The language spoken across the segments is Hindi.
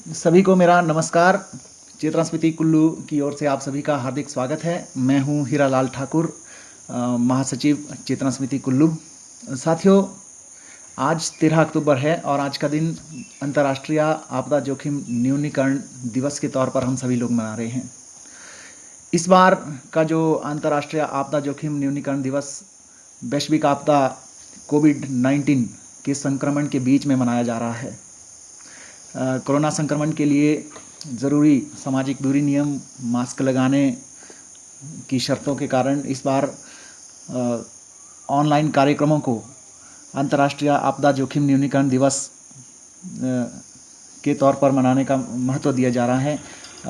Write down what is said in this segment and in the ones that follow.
सभी को मेरा नमस्कार। चेतना स्मृति कुल्लू की ओर से आप सभी का हार्दिक स्वागत है। मैं हूं हीरालाल ठाकुर, महासचिव चेतना स्मृति कुल्लू। साथियों, आज 13 अक्टूबर है और आज का दिन अंतर्राष्ट्रीय आपदा जोखिम न्यूनीकरण दिवस के तौर पर हम सभी लोग मना रहे हैं। इस बार का जो अंतर्राष्ट्रीय आपदा जोखिम न्यूनीकरण दिवस वैश्विक आपदा कोविड-19 के संक्रमण के बीच में मनाया जा रहा है। कोरोना संक्रमण के लिए ज़रूरी सामाजिक दूरी नियम, मास्क लगाने की शर्तों के कारण इस बार ऑनलाइन कार्यक्रमों को अंतर्राष्ट्रीय आपदा जोखिम न्यूनीकरण दिवस के तौर पर मनाने का महत्व दिया जा रहा है।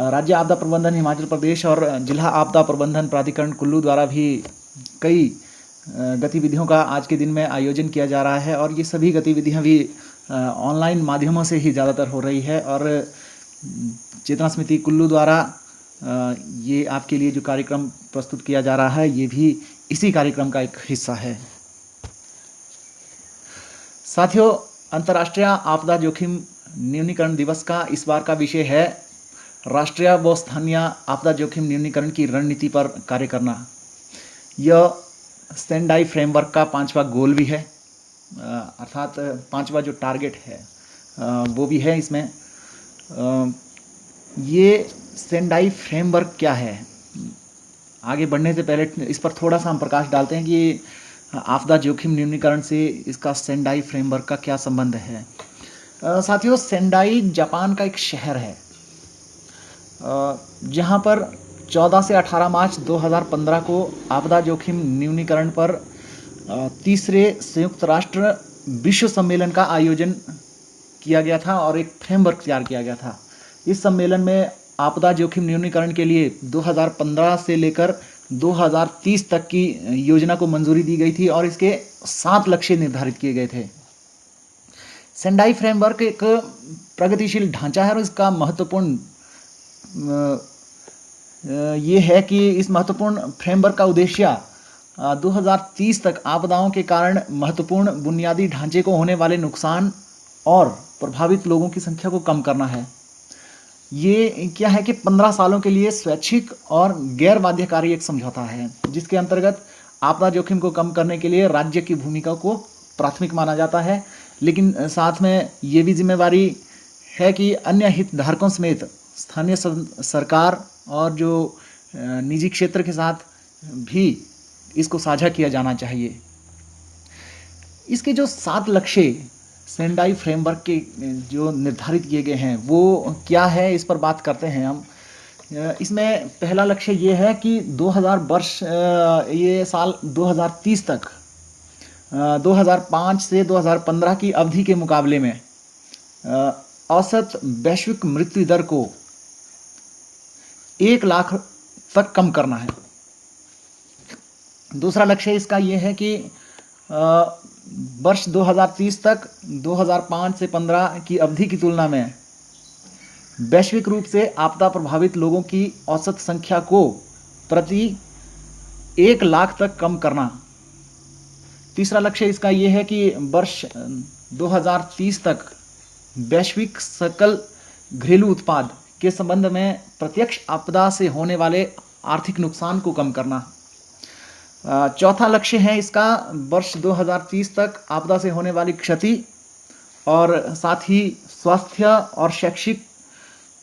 राज्य आपदा प्रबंधन हिमाचल प्रदेश और जिला आपदा प्रबंधन प्राधिकरण कुल्लू द्वारा भी कई गतिविधियों का आज के दिन में आयोजन किया जा रहा है और ये सभी गतिविधियां भी ऑनलाइन माध्यमों से ही ज़्यादातर हो रही है। और चेतना स्मृति कुल्लू द्वारा ये आपके लिए जो कार्यक्रम प्रस्तुत किया जा रहा है ये भी इसी कार्यक्रम का एक हिस्सा है। साथियों, अंतर्राष्ट्रीय आपदा जोखिम न्यूनीकरण दिवस का इस बार का विषय है राष्ट्रीय व स्थानीय आपदा जोखिम न्यूनीकरण की रणनीति पर कार्य करना। यह सेंडाई फ्रेमवर्क का 5वां गोल भी है, अर्थात 5वां जो टारगेट है वो भी है इसमें। ये सेंडाई फ्रेमवर्क क्या है, आगे बढ़ने से पहले इस पर थोड़ा सा हम प्रकाश डालते हैं कि आपदा जोखिम न्यूनीकरण से इसका सेंडाई फ्रेमवर्क का क्या संबंध है। साथियों, सेंडाई जापान का एक शहर है जहाँ पर 14 से 18 मार्च 2015 को आपदा जोखिम न्यूनीकरण पर तीसरे संयुक्त राष्ट्र विश्व सम्मेलन का आयोजन किया गया था और एक फ्रेमवर्क तैयार किया गया था। इस सम्मेलन में आपदा जोखिम न्यूनीकरण के लिए 2015 से लेकर 2030 तक की योजना को मंजूरी दी गई थी और इसके 7 लक्ष्य निर्धारित किए गए थे। सेंडाई फ्रेमवर्क एक प्रगतिशील ढांचा है और इसका महत्वपूर्ण ये है कि इस महत्वपूर्ण फ्रेमवर्क का उद्देश्य 2030 तक आपदाओं के कारण महत्वपूर्ण बुनियादी ढांचे को होने वाले नुकसान और प्रभावित लोगों की संख्या को कम करना है। ये क्या है कि 15 सालों के लिए स्वैच्छिक और गैर बाध्यकारी एक समझौता है जिसके अंतर्गत आपदा जोखिम को कम करने के लिए राज्य की भूमिका को प्राथमिक माना जाता है, लेकिन साथ में ये भी जिम्मेवारी है कि अन्य हितधारकों समेत स्थानीय सरकार और जो निजी क्षेत्र के साथ भी इसको साझा किया जाना चाहिए। इसके जो 7 लक्ष्य सेंडाई फ्रेमवर्क के जो निर्धारित किए गए हैं वो क्या है, इस पर बात करते हैं हम। इसमें पहला लक्ष्य ये है कि 2000 वर्ष ये साल 2030 तक 2005 से 2015 की अवधि के मुकाबले में औसत वैश्विक मृत्यु दर को 1 लाख तक कम करना है। दूसरा लक्ष्य इसका ये है कि वर्ष 2030 तक 2005 से 15 की अवधि की तुलना में वैश्विक रूप से आपदा प्रभावित लोगों की औसत संख्या को प्रति 1 लाख तक कम करना। तीसरा लक्ष्य इसका ये है कि वर्ष 2030 तक वैश्विक सकल घरेलू उत्पाद के संबंध में प्रत्यक्ष आपदा से होने वाले आर्थिक नुकसान को कम करना। चौथा लक्ष्य है इसका वर्ष 2030 तक आपदा से होने वाली क्षति और साथ ही स्वास्थ्य और शैक्षिक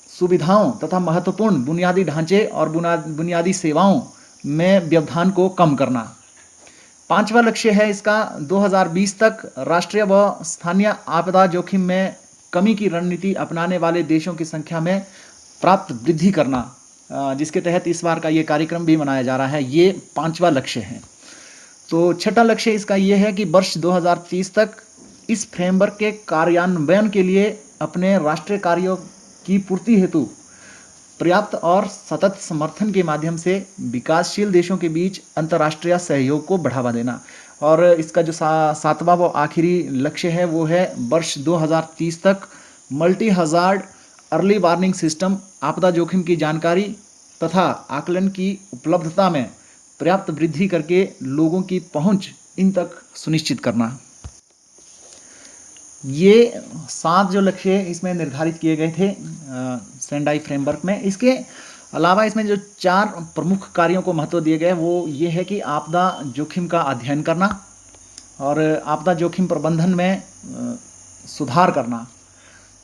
सुविधाओं तथा महत्वपूर्ण बुनियादी ढांचे और बुनियादी सेवाओं में व्यवधान को कम करना। पांचवा लक्ष्य है इसका 2020 तक राष्ट्रीय व स्थानीय आपदा जोखिम में कमी की रणनीति अपनाने वाले देशों की संख्या में प्राप्त वृद्धि करना, जिसके तहत इस बार का ये कार्यक्रम भी मनाया जा रहा है। ये 5वां लक्ष्य है। तो छठा लक्ष्य इसका ये है कि वर्ष 2030 तक इस फ्रेमवर्क के कार्यान्वयन के लिए अपने राष्ट्रीय कार्यों की पूर्ति हेतु पर्याप्त और सतत समर्थन के माध्यम से विकासशील देशों के बीच अंतर्राष्ट्रीय सहयोग को बढ़ावा देना। और इसका जो 7वां व आखिरी लक्ष्य है वो है वर्ष 2030 तक multi hazard early warning system आपदा जोखिम की जानकारी तथा आकलन की उपलब्धता में पर्याप्त वृद्धि करके लोगों की पहुंच इन तक सुनिश्चित करना। ये 7 जो लक्ष्य इसमें निर्धारित किए गए थे सेंडाई फ्रेमवर्क में। इसके अलावा इसमें जो 4 प्रमुख कार्यों को महत्व दिए गए वो ये है कि आपदा जोखिम का अध्ययन करना और आपदा जोखिम प्रबंधन में सुधार करना,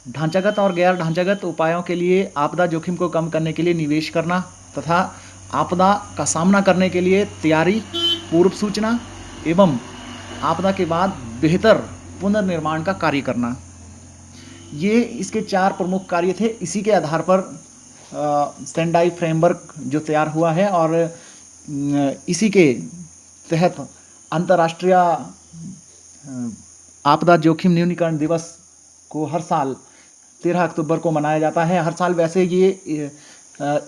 ढांचागत और गैर ढांचागत उपायों के लिए आपदा जोखिम को कम करने के लिए निवेश करना तथा आपदा का सामना करने के लिए तैयारी, पूर्व सूचना एवं आपदा के बाद बेहतर पुनर्निर्माण का कार्य करना। ये इसके 4 प्रमुख कार्य थे। इसी के आधार पर सेंडाई फ्रेमवर्क जो तैयार हुआ है और इसी के तहत अंतर्राष्ट्रीय आपदा जोखिम न्यूनीकरण दिवस को हर साल 13 अक्टूबर को मनाया जाता है। हर साल वैसे ये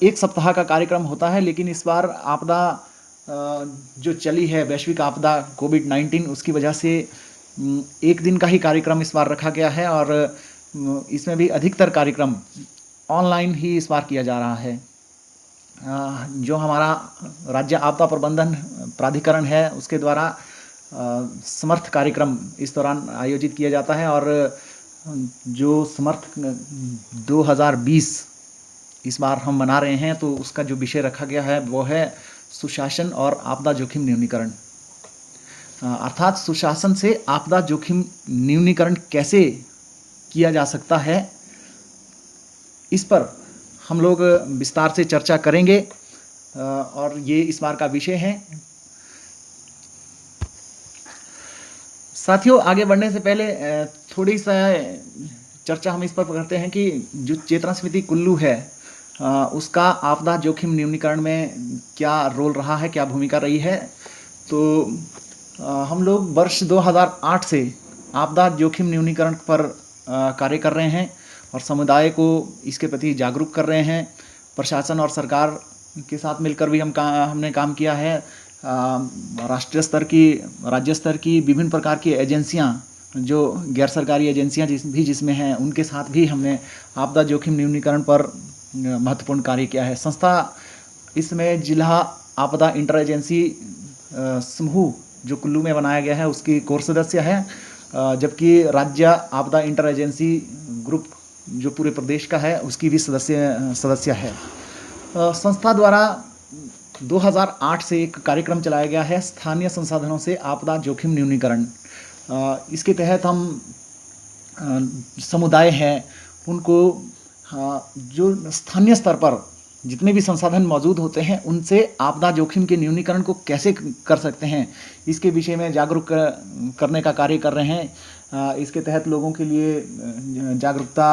1 सप्ताह का कार्यक्रम होता है, लेकिन इस बार आपदा जो चली है वैश्विक आपदा कोविड-19 उसकी वजह से 1 दिन का ही कार्यक्रम इस बार रखा गया है और इसमें भी अधिकतर कार्यक्रम ऑनलाइन ही इस बार किया जा रहा है। जो हमारा राज्य आपदा प्रबंधन प्राधिकरण है उसके द्वारा समर्थ कार्यक्रम इस दौरान आयोजित किया जाता है और जो समर्थ 2020 इस बार हम मना रहे हैं तो उसका जो विषय रखा गया है वो है सुशासन और आपदा जोखिम न्यूनीकरण। अर्थात सुशासन से आपदा जोखिम न्यूनीकरण कैसे किया जा सकता है, इस पर हम लोग विस्तार से चर्चा करेंगे और ये इस बार का विषय है। साथियों, आगे बढ़ने से पहले थोड़ी सा चर्चा हम इस पर करते हैं कि जो चेतना समिति कुल्लू है उसका आपदा जोखिम न्यूनीकरण में क्या रोल रहा है, क्या भूमिका रही है। तो हम लोग वर्ष 2008 से आपदा जोखिम न्यूनीकरण पर कार्य कर रहे हैं और समुदाय को इसके प्रति जागरूक कर रहे हैं। प्रशासन और सरकार के साथ मिलकर भी हमने काम किया है। राष्ट्रीय स्तर की, राज्य स्तर की विभिन्न प्रकार की एजेंसियां, जो गैर सरकारी एजेंसियां जिसमें हैं, उनके साथ भी हमने आपदा जोखिम न्यूनीकरण पर महत्वपूर्ण कार्य किया है। संस्था इसमें जिला आपदा इंटर एजेंसी समूह जो कुल्लू में बनाया गया है उसकी कोर सदस्य है, जबकि राज्य आपदा इंटर एजेंसी ग्रुप जो पूरे प्रदेश का है उसकी भी सदस्य है। संस्था द्वारा 2008 से एक कार्यक्रम चलाया गया है स्थानीय संसाधनों से आपदा जोखिम न्यूनीकरण। इसके तहत हम समुदाय हैं उनको जो स्थानीय स्तर पर जितने भी संसाधन मौजूद होते हैं उनसे आपदा जोखिम के न्यूनीकरण को कैसे कर सकते हैं इसके विषय में जागरूक करने का कार्य कर रहे हैं। इसके तहत लोगों के लिए जागरूकता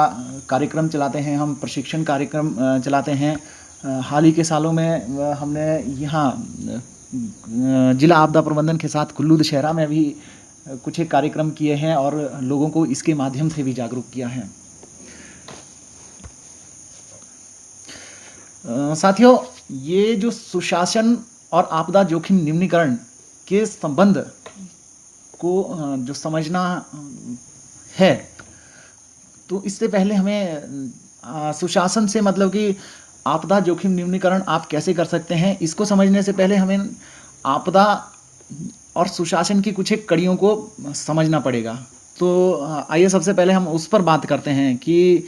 कार्यक्रम चलाते हैं, हम प्रशिक्षण कार्यक्रम चलाते हैं। हाल ही के सालों में हमने यहाँ जिला आपदा प्रबंधन के साथ कुल्लू दशहरा में भी कुछ एक कार्यक्रम किए हैं और लोगों को इसके माध्यम से भी जागरूक किया है। साथियों, ये जो सुशासन और आपदा जोखिम न्यूनीकरण के संबंध को जो समझना है, तो इससे पहले हमें सुशासन से मतलब कि आपदा जोखिम न्यूनीकरण आप कैसे कर सकते हैं, इसको समझने से पहले हमें आपदा और सुशासन की कुछ एक कड़ियों को समझना पड़ेगा। तो आइए सबसे पहले हम उस पर बात करते हैं कि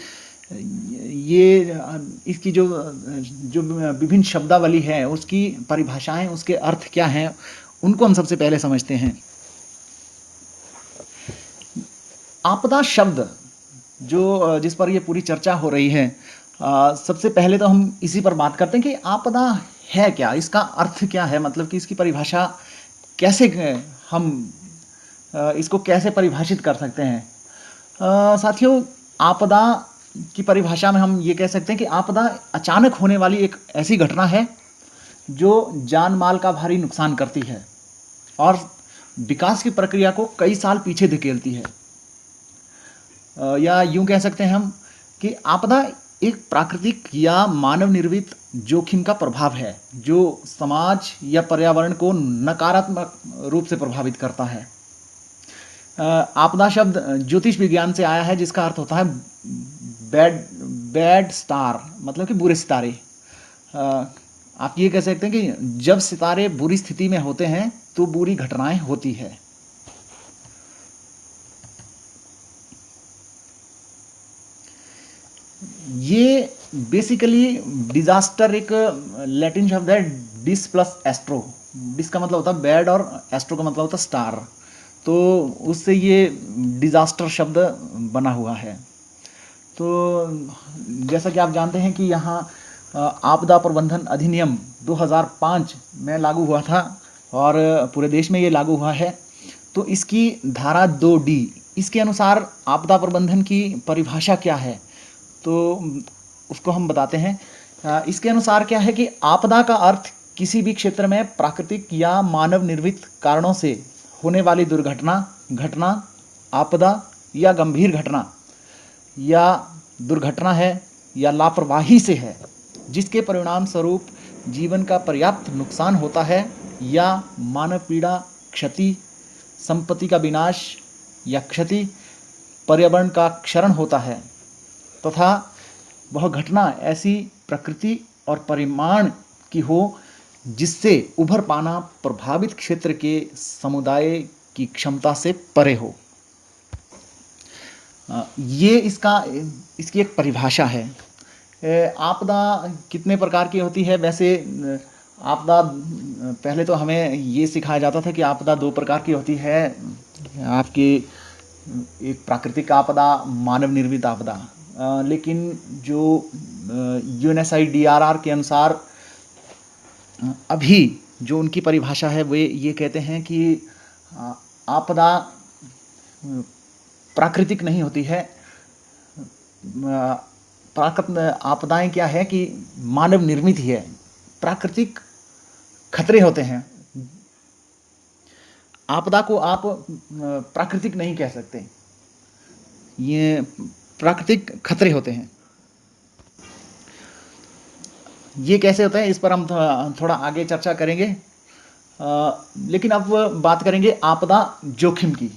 ये इसकी जो विभिन्न शब्दावली है उसकी परिभाषाएं, उसके अर्थ क्या हैं, उनको हम सबसे पहले समझते हैं। आपदा शब्द जो जिस पर ये पूरी चर्चा हो रही है, सबसे पहले तो हम इसी पर बात करते हैं कि आपदा है क्या, इसका अर्थ क्या है, मतलब कि इसकी परिभाषा कैसे हम इसको कैसे परिभाषित कर सकते हैं। साथियों, आपदा की परिभाषा में हम ये कह सकते हैं कि आपदा अचानक होने वाली एक ऐसी घटना है जो जान माल का भारी नुकसान करती है और विकास की प्रक्रिया को कई साल पीछे धकेलती है। या यूं कह सकते हैं हम कि आपदा एक प्राकृतिक या मानव निर्मित जोखिम का प्रभाव है जो समाज या पर्यावरण को नकारात्मक रूप से प्रभावित करता है। आपदा शब्द ज्योतिष विज्ञान से आया है जिसका अर्थ होता है बैड स्टार, मतलब कि बुरे सितारे। आप ये कह सकते हैं कि जब सितारे बुरी स्थिति में होते हैं तो बुरी घटनाएं होती है। ये बेसिकली डिजास्टर एक लैटिन शब्द है, डिस प्लस एस्ट्रो। डिस का मतलब होता है बैड और एस्ट्रो का मतलब होता है स्टार, तो उससे ये डिजास्टर शब्द बना हुआ है। तो जैसा कि आप जानते हैं कि यहाँ आपदा प्रबंधन अधिनियम 2005 में लागू हुआ था और पूरे देश में ये लागू हुआ है। तो इसकी धारा 2D, इसके अनुसार आपदा प्रबंधन की परिभाषा क्या है, तो उसको हम बताते हैं। इसके अनुसार क्या है कि आपदा का अर्थ किसी भी क्षेत्र में प्राकृतिक या मानव निर्मित कारणों से होने वाली दुर्घटना, घटना, आपदा या गंभीर घटना या दुर्घटना है या लापरवाही से है, जिसके परिणाम स्वरूप जीवन का पर्याप्त नुकसान होता है या मानव पीड़ा, क्षति, संपत्ति का विनाश या क्षति, पर्यावरण का क्षरण होता है, तथा वह घटना ऐसी प्रकृति और परिमाण की हो जिससे उभर पाना प्रभावित क्षेत्र के समुदाय की क्षमता से परे हो। ये इसकी एक परिभाषा है। आपदा कितने प्रकार की होती है? वैसे आपदा पहले तो हमें ये सिखाया जाता था कि आपदा 2 प्रकार की होती है आपकी, एक प्राकृतिक आपदा, मानव निर्मित आपदा। लेकिन जो UNSIDRR के अनुसार अभी जो उनकी परिभाषा है वे ये कहते हैं कि आपदा प्राकृतिक नहीं होती है। प्राकृतिक आपदाएं क्या है कि मानव निर्मित ही है। प्राकृतिक खतरे होते हैं, आपदा को आप प्राकृतिक नहीं कह सकते, ये प्राकृतिक खतरे होते हैं। ये कैसे होते हैं इस पर हम थोड़ा आगे चर्चा करेंगे। लेकिन अब बात करेंगे आपदा जोखिम की,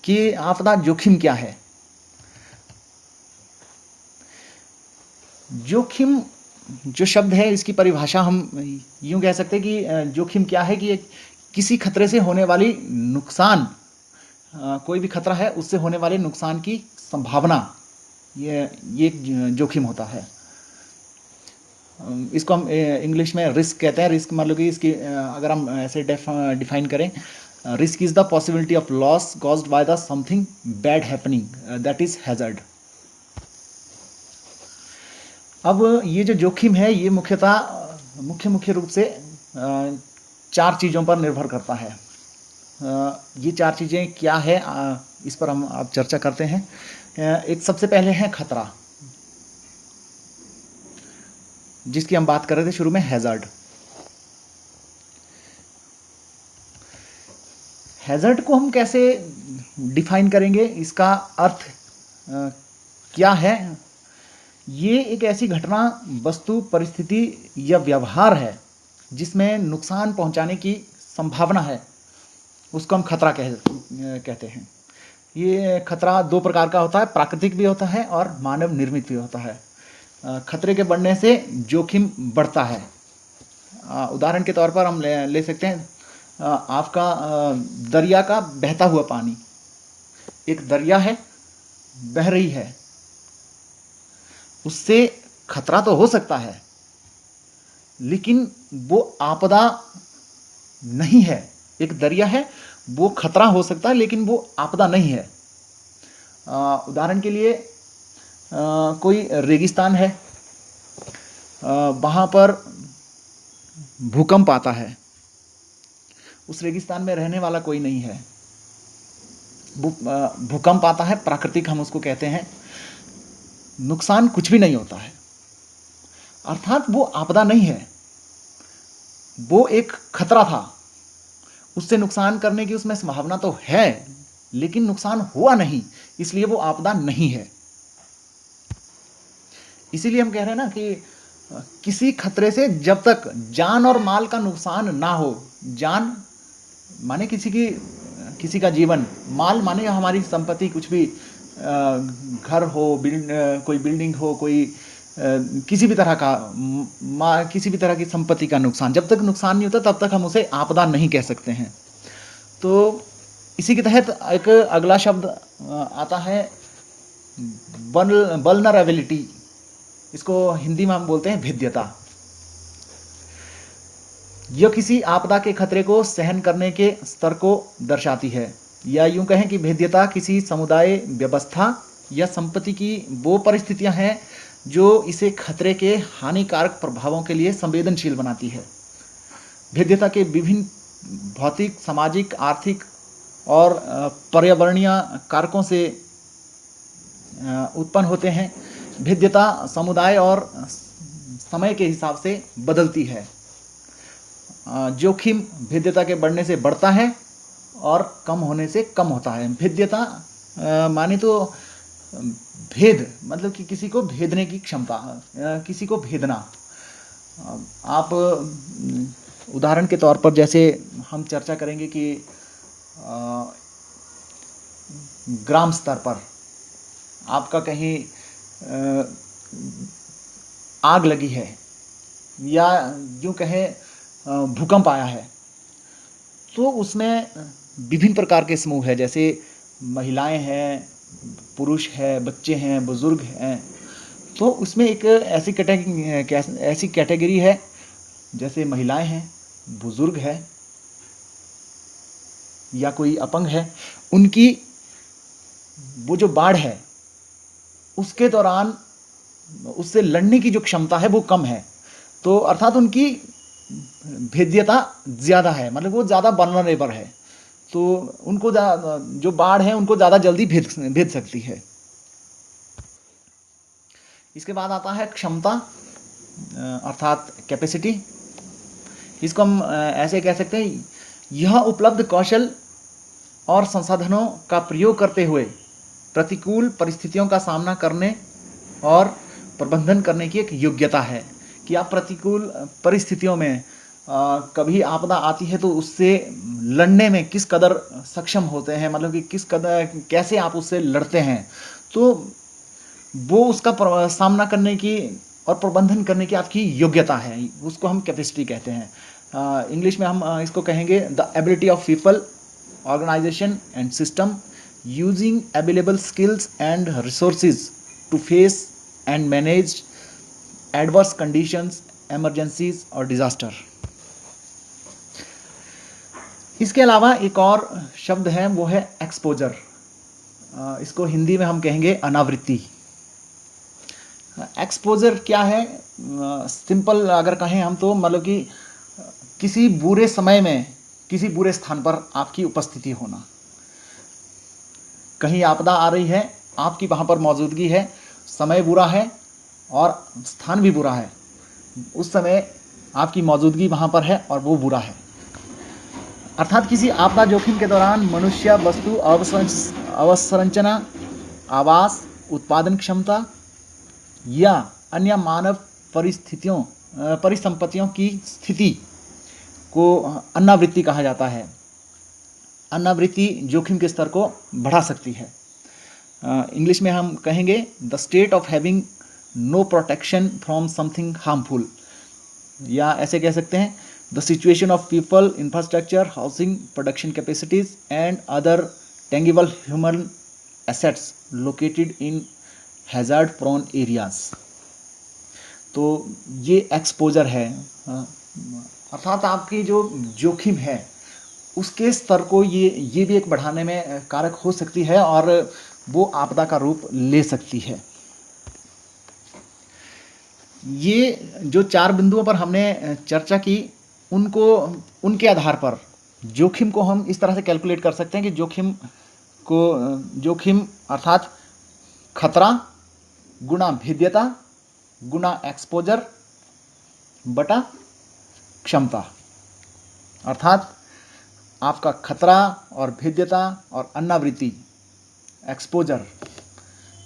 कि आपदा जोखिम क्या है। जोखिम जो शब्द है इसकी परिभाषा हम यूं कह सकते हैं कि जोखिम क्या है कि किसी खतरे से होने वाली नुकसान, कोई भी खतरा है उससे होने वाले नुकसान की संभावना, ये एक जोखिम होता है। इसको हम इंग्लिश में रिस्क कहते हैं। रिस्क मतलब कि इसकी अगर हम ऐसे डिफाइन करें, risk is the possibility of loss caused by the something bad happening, that is hazard. अब ये जो जोखिम है ये मुख्य रूप से 4 चीज़ों पर निर्भर करता है। ये 4 चीज़ें क्या है, इस पर हम अब चर्चा करते हैं। एक सबसे पहले है खतरा, जिसकी हम बात कर रहे थे शुरू में, हैजर्ड। हैजर्ड को हम कैसे डिफाइन करेंगे, इसका अर्थ क्या है? ये एक ऐसी घटना, वस्तु, परिस्थिति या व्यवहार है जिसमें नुकसान पहुंचाने की संभावना है, उसको हम खतरा कहते हैं। ये खतरा 2 प्रकार का होता है, प्राकृतिक भी होता है और मानव निर्मित भी होता है। खतरे के बढ़ने से जोखिम बढ़ता है। उदाहरण के तौर पर हम ले सकते हैं आपका दरिया का बहता हुआ पानी। एक दरिया है, बह रही है, उससे खतरा तो हो सकता है लेकिन वो आपदा नहीं है। एक दरिया है, वो खतरा हो सकता है लेकिन वो आपदा नहीं है। उदाहरण के लिए कोई रेगिस्तान है, वहाँ पर भूकंप आता है, उस रेगिस्तान में रहने वाला कोई नहीं है, भूकंप आता है, प्राकृतिक हम उसको कहते हैं, नुकसान कुछ भी नहीं होता है, अर्थात वो आपदा नहीं है, वो एक खतरा था। उससे नुकसान करने की उसमें संभावना तो है लेकिन नुकसान हुआ नहीं, इसलिए वो आपदा नहीं है। इसीलिए हम कह रहे हैं ना कि किसी खतरे से जब तक जान और माल का नुकसान ना हो, जान माने किसी का जीवन, माल माने हमारी संपत्ति, कुछ भी, घर हो, कोई बिल्डिंग हो, कोई किसी भी तरह का किसी भी तरह की संपत्ति का नुकसान, जब तक नुकसान नहीं होता तब तक हम उसे आपदा नहीं कह सकते हैं। तो इसी के तहत एक अगला शब्द आता है वल्नरेबिलिटी। इसको हिंदी में हम बोलते हैं भेद्यता। यह किसी आपदा के खतरे को सहन करने के स्तर को दर्शाती है, या यूं कहें कि भेद्यता किसी समुदाय, व्यवस्था या संपत्ति की वो परिस्थितियां हैं जो इसे खतरे के हानिकारक प्रभावों के लिए संवेदनशील बनाती है। भेद्यता के विभिन्न भौतिक, सामाजिक, आर्थिक और पर्यावरणीय कारकों से उत्पन्न होते हैं। भेद्यता समुदाय और समय के हिसाब से बदलती है। जोखिम भेद्यता के बढ़ने से बढ़ता है और कम होने से कम होता है। भेद्यता माने तो भेद, मतलब कि किसी को भेदने की क्षमता, किसी को भेदना। आप उदाहरण के तौर पर जैसे हम चर्चा करेंगे कि ग्राम स्तर पर आपका कहीं आग लगी है, या यूं कहें भूकंप आया है, तो उसमें विभिन्न प्रकार के समूह है, जैसे महिलाएं हैं, पुरुष है, बच्चे हैं, बुजुर्ग हैं। तो उसमें एक ऐसी कैटेगरी है, जैसे महिलाएं हैं, बुजुर्ग है या कोई अपंग है, उनकी वो जो बाढ़ है उसके दौरान उससे लड़ने की जो क्षमता है वो कम है। तो अर्थात उनकी भेद्यता ज़्यादा है, मतलब वो ज़्यादा वल्नरेबल है, तो उनको जो बाढ़ है उनको ज़्यादा जल्दी भेद सकती है। इसके बाद आता है क्षमता, अर्थात कैपेसिटी। इसको हम ऐसे कह सकते हैं, यह उपलब्ध कौशल और संसाधनों का प्रयोग करते हुए प्रतिकूल परिस्थितियों का सामना करने और प्रबंधन करने की एक योग्यता है, कि आप प्रतिकूल परिस्थितियों में कभी आपदा आती है तो उससे लड़ने में किस कदर सक्षम होते हैं, मतलब कि किस कदर कैसे आप उससे लड़ते हैं। तो वो उसका सामना करने की और प्रबंधन करने की आपकी योग्यता है, उसको हम कैपेसिटी कहते हैं। इंग्लिश में हम इसको कहेंगे the ability of people, organisation and system using available skills and resources to face and manage adverse conditions, emergencies और डिजास्टर। इसके अलावा एक और शब्द है, वो है एक्सपोजर। इसको हिंदी में हम कहेंगे अनावृत्ति। एक्सपोजर क्या है? सिंपल अगर कहें हम तो मतलब कि किसी बुरे समय में किसी बुरे स्थान पर आपकी उपस्थिति होना। कहीं आपदा आ रही है, आपकी वहाँ पर मौजूदगी है, समय बुरा है और स्थान भी बुरा है, उस समय आपकी मौजूदगी वहाँ पर है और वो बुरा है। अर्थात किसी आपदा जोखिम के दौरान मनुष्य, वस्तु, अवसंरचना, आवास, उत्पादन क्षमता या अन्य मानव परिसंपत्तियों की स्थिति को अनावृत्ति कहा जाता है। अनावृत्ति जोखिम के स्तर को बढ़ा सकती है। इंग्लिश में हम कहेंगे the state of having no protection from something harmful, या ऐसे कह सकते हैं the situation of people, infrastructure, housing, production capacities and other tangible human assets located in hazard prone areas. तो ये एक्सपोजर है, अर्थात आपकी जो जोखिम है उसके स्तर को ये भी एक बढ़ाने में कारक हो सकती है और वो आपदा का रूप ले सकती है। ये जो 4 बिंदुओं पर हमने चर्चा की, उनके आधार पर जोखिम को हम इस तरह से कैलकुलेट कर सकते हैं कि जोखिम अर्थात खतरा गुणा भेद्यता गुणा एक्सपोजर बटा क्षमता। अर्थात आपका खतरा और भेद्यता और अनावृत्ति, एक्सपोजर,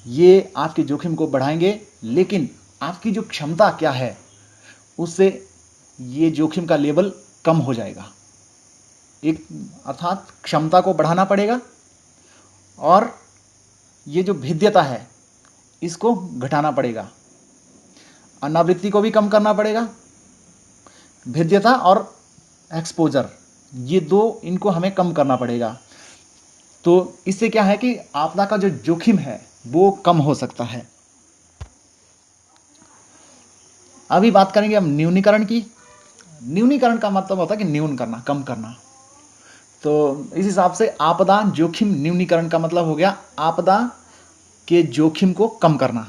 ये आपके जोखिम को बढ़ाएंगे, लेकिन आपकी जो क्षमता क्या है उससे ये जोखिम का लेवल कम हो जाएगा। अर्थात क्षमता को बढ़ाना पड़ेगा और ये जो भेद्यता है इसको घटाना पड़ेगा। अनावृत्ति को भी कम करना पड़ेगा। भेद्यता और एक्सपोजर, ये दो, इनको हमें कम करना पड़ेगा। तो इससे क्या है कि आपदा का जो जोखिम है वो कम हो सकता है। अभी बात करेंगे हम न्यूनीकरण की। न्यूनीकरण का मतलब होता है कि न्यून करना, कम करना। तो इस हिसाब से आपदा जोखिम न्यूनीकरण का मतलब हो गया आपदा के जोखिम को कम करना।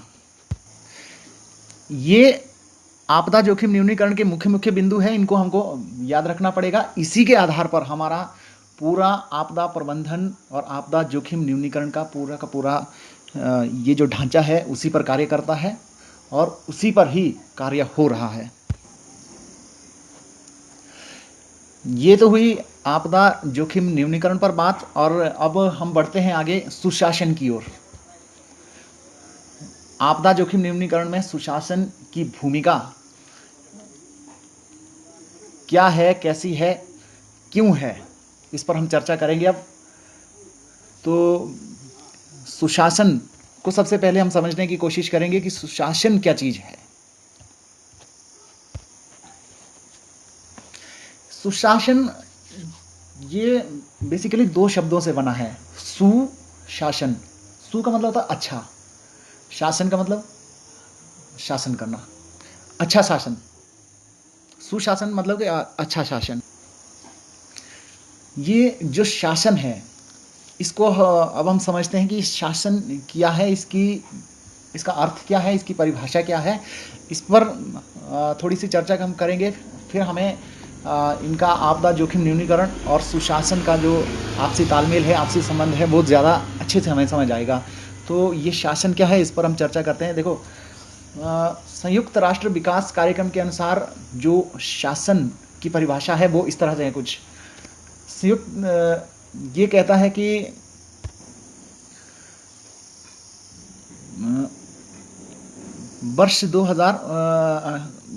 ये आपदा जोखिम न्यूनीकरण के मुख्य मुख्य बिंदु हैं, इनको हमको याद रखना पड़ेगा। इसी के आधार पर हमारा पूरा आपदा प्रबंधन और आपदा जोखिम न्यूनीकरण का पूरा ये जो ढांचा है उसी पर कार्य करता है और उसी पर ही कार्य हो रहा है। ये तो हुई आपदा जोखिम न्यूनीकरण पर बात, और अब हम बढ़ते हैं आगे सुशासन की ओर। आपदा जोखिम न्यूनीकरण में सुशासन की भूमिका क्या है, कैसी है, क्यों है, इस पर हम चर्चा करेंगे अब। तो सुशासन को सबसे पहले हम समझने की कोशिश करेंगे कि सुशासन क्या चीज है। सुशासन ये बेसिकली दो शब्दों से बना है। सुशासन, सु का मतलब होता है अच्छा, शासन का मतलब शासन करना, अच्छा शासन। सुशासन मतलब कि अच्छा शासन। ये जो शासन है इसको अब हम समझते हैं कि शासन क्या है, इसका अर्थ क्या है, इसकी परिभाषा क्या है। इस पर थोड़ी सी चर्चा हम करेंगे। फिर हमें इनका आपदा जोखिम न्यूनीकरण और सुशासन का जो आपसी तालमेल है, आपसी संबंध है, वो ज़्यादा अच्छे से हमें समझ आएगा। तो ये शासन क्या है, इस पर हम चर्चा करते हैं। देखो, संयुक्त राष्ट्र विकास कार्यक्रम के अनुसार जो शासन की परिभाषा है वो इस तरह से है कुछ। संयुक्त ये कहता है कि वर्ष 2000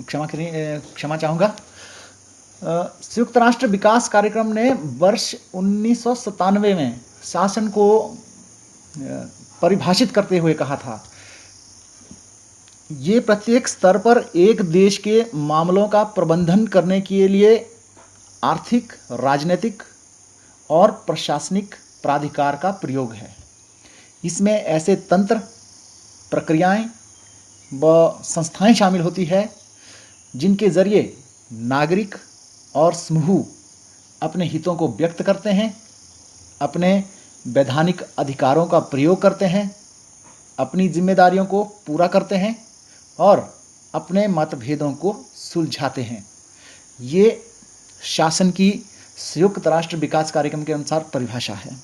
क्षमा चाहूँगा, संयुक्त राष्ट्र विकास कार्यक्रम ने वर्ष 1997 में शासन को परिभाषित करते हुए कहा था, ये प्रत्येक स्तर पर एक देश के मामलों का प्रबंधन करने के लिए आर्थिक, राजनीतिक और प्रशासनिक प्राधिकार का प्रयोग है। इसमें ऐसे तंत्र, प्रक्रियाएं व संस्थाएं शामिल होती है जिनके जरिए नागरिक और समूह अपने हितों को व्यक्त करते हैं, अपने वैधानिक अधिकारों का प्रयोग करते हैं, अपनी जिम्मेदारियों को पूरा करते हैं और अपने मतभेदों को सुलझाते हैं। ये शासन की संयुक्त राष्ट्र विकास कार्यक्रम के अनुसार परिभाषा है।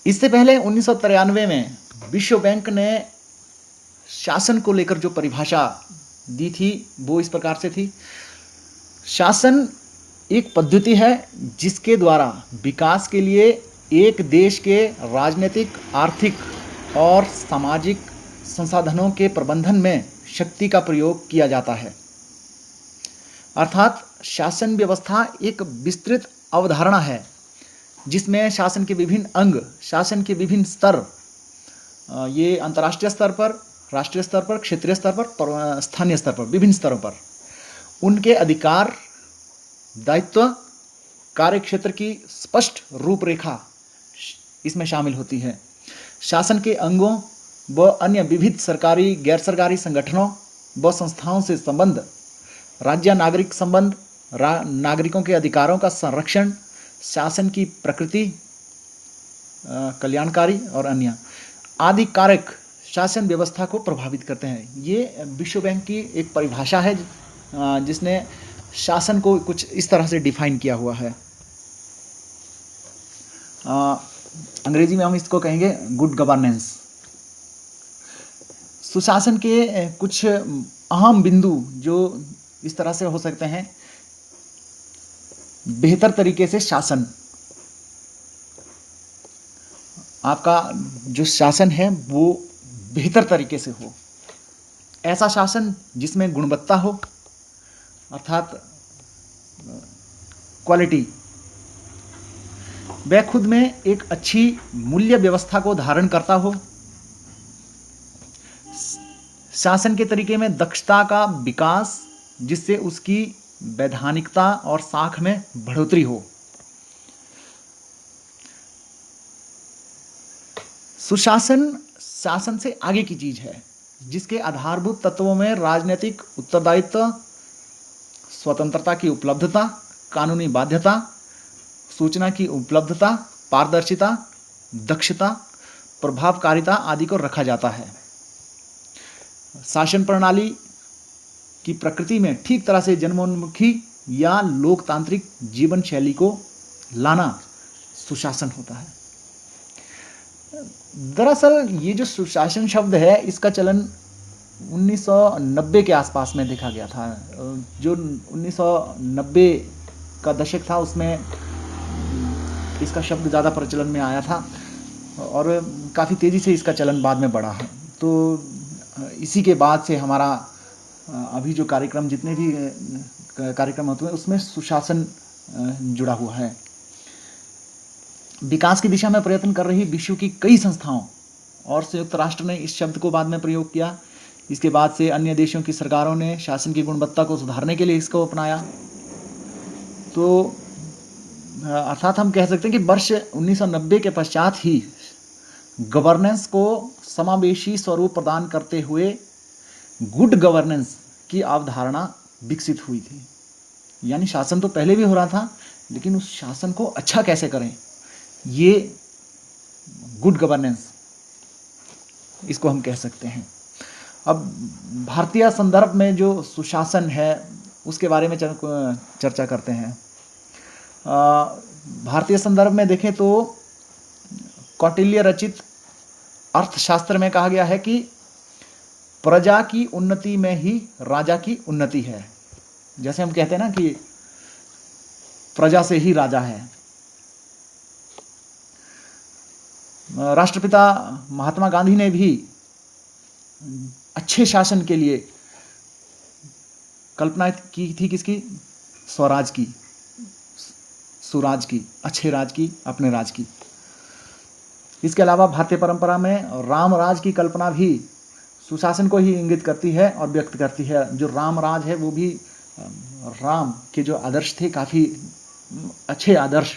इससे पहले 1993 में विश्व बैंक ने शासन को लेकर जो परिभाषा दी थी वो इस प्रकार से थी, शासन एक पद्धति है जिसके द्वारा विकास के लिए एक देश के राजनीतिक, आर्थिक और सामाजिक संसाधनों के प्रबंधन में शक्ति का प्रयोग किया जाता है। अर्थात शासन व्यवस्था एक विस्तृत अवधारणा है जिसमें शासन के विभिन्न अंग, शासन के विभिन्न स्तर, ये अंतर्राष्ट्रीय स्तर पर, राष्ट्रीय स्तर पर, क्षेत्रीय स्तर पर, स्थानीय स्तर पर, विभिन्न स्तरों पर उनके अधिकार, दायित्व, कार्यक्षेत्र की स्पष्ट रूपरेखा इसमें शामिल होती है। शासन के अंगों व अन्य विविध सरकारी, गैर सरकारी संगठनों व संस्थाओं से संबंध, राज्य नागरिक संबंध, नागरिकों के अधिकारों का संरक्षण, शासन की प्रकृति, कल्याणकारी और अन्य आदि कारक शासन व्यवस्था को प्रभावित करते हैं। ये विश्व बैंक की एक परिभाषा है जिसने शासन को कुछ इस तरह से डिफाइन किया हुआ है। अंग्रेजी में हम इसको कहेंगे गुड गवर्नेंस। सुशासन के कुछ अहम बिंदु जो इस तरह से हो सकते हैं, बेहतर तरीके से शासन, आपका जो शासन है वो बेहतर तरीके से हो, ऐसा शासन जिसमें गुणवत्ता हो, अर्थात क्वालिटी, वह खुद में एक अच्छी मूल्य व्यवस्था को धारण करता हो, शासन के तरीके में दक्षता का विकास जिससे उसकी वैधानिकता और साख में बढ़ोतरी हो। सुशासन शासन से आगे की चीज है। जिसके आधारभूत तत्वों में राजनीतिक उत्तरदायित्व, स्वतंत्रता की उपलब्धता, कानूनी बाध्यता, सूचना की उपलब्धता, पारदर्शिता, दक्षता, प्रभावकारिता आदि को रखा जाता है। शासन प्रणाली की प्रकृति में ठीक तरह से जनोन्मुखी या लोकतांत्रिक जीवन शैली को लाना सुशासन होता है। दरअसल ये जो सुशासन शब्द है, इसका चलन 1990 के आसपास में देखा गया था। जो 1990 का दशक था उसमें इसका शब्द ज़्यादा प्रचलन में आया था और काफ़ी तेज़ी से इसका चलन बाद में बढ़ा है। तो इसी के बाद से हमारा अभी जो कार्यक्रम, जितने भी कार्यक्रम होते हैं, उसमें सुशासन जुड़ा हुआ है। विकास की दिशा में प्रयत्न कर रही विश्व की कई संस्थाओं और संयुक्त राष्ट्र ने इस शब्द को बाद में प्रयोग किया। इसके बाद से अन्य देशों की सरकारों ने शासन की गुणवत्ता को सुधारने के लिए इसको अपनाया। तो अर्थात हम कह सकते हैं कि वर्ष 1990 के पश्चात ही गवर्नेंस को समावेशी स्वरूप प्रदान करते हुए गुड गवर्नेंस की अवधारणा विकसित हुई थी। यानी शासन तो पहले भी हो रहा था, लेकिन उस शासन को अच्छा कैसे करें, ये गुड गवर्नेंस, इसको हम कह सकते हैं। अब भारतीय संदर्भ में जो सुशासन है उसके बारे में चर्चा करते हैं। भारतीय संदर्भ में देखें तो कौटिल्य रचित अर्थशास्त्र में कहा गया है कि प्रजा की उन्नति में ही राजा की उन्नति है। जैसे हम कहते हैं ना कि प्रजा से ही राजा है। राष्ट्रपिता महात्मा गांधी ने भी अच्छे शासन के लिए कल्पना की थी, किसकी? स्वराज की, सुराज की, अच्छे राज की, अपने राज की। इसके अलावा भारतीय परंपरा में राम राज की कल्पना भी सुशासन को ही इंगित करती है और व्यक्त करती है। जो राम राज है वो भी राम के जो आदर्श थे, काफ़ी अच्छे आदर्श,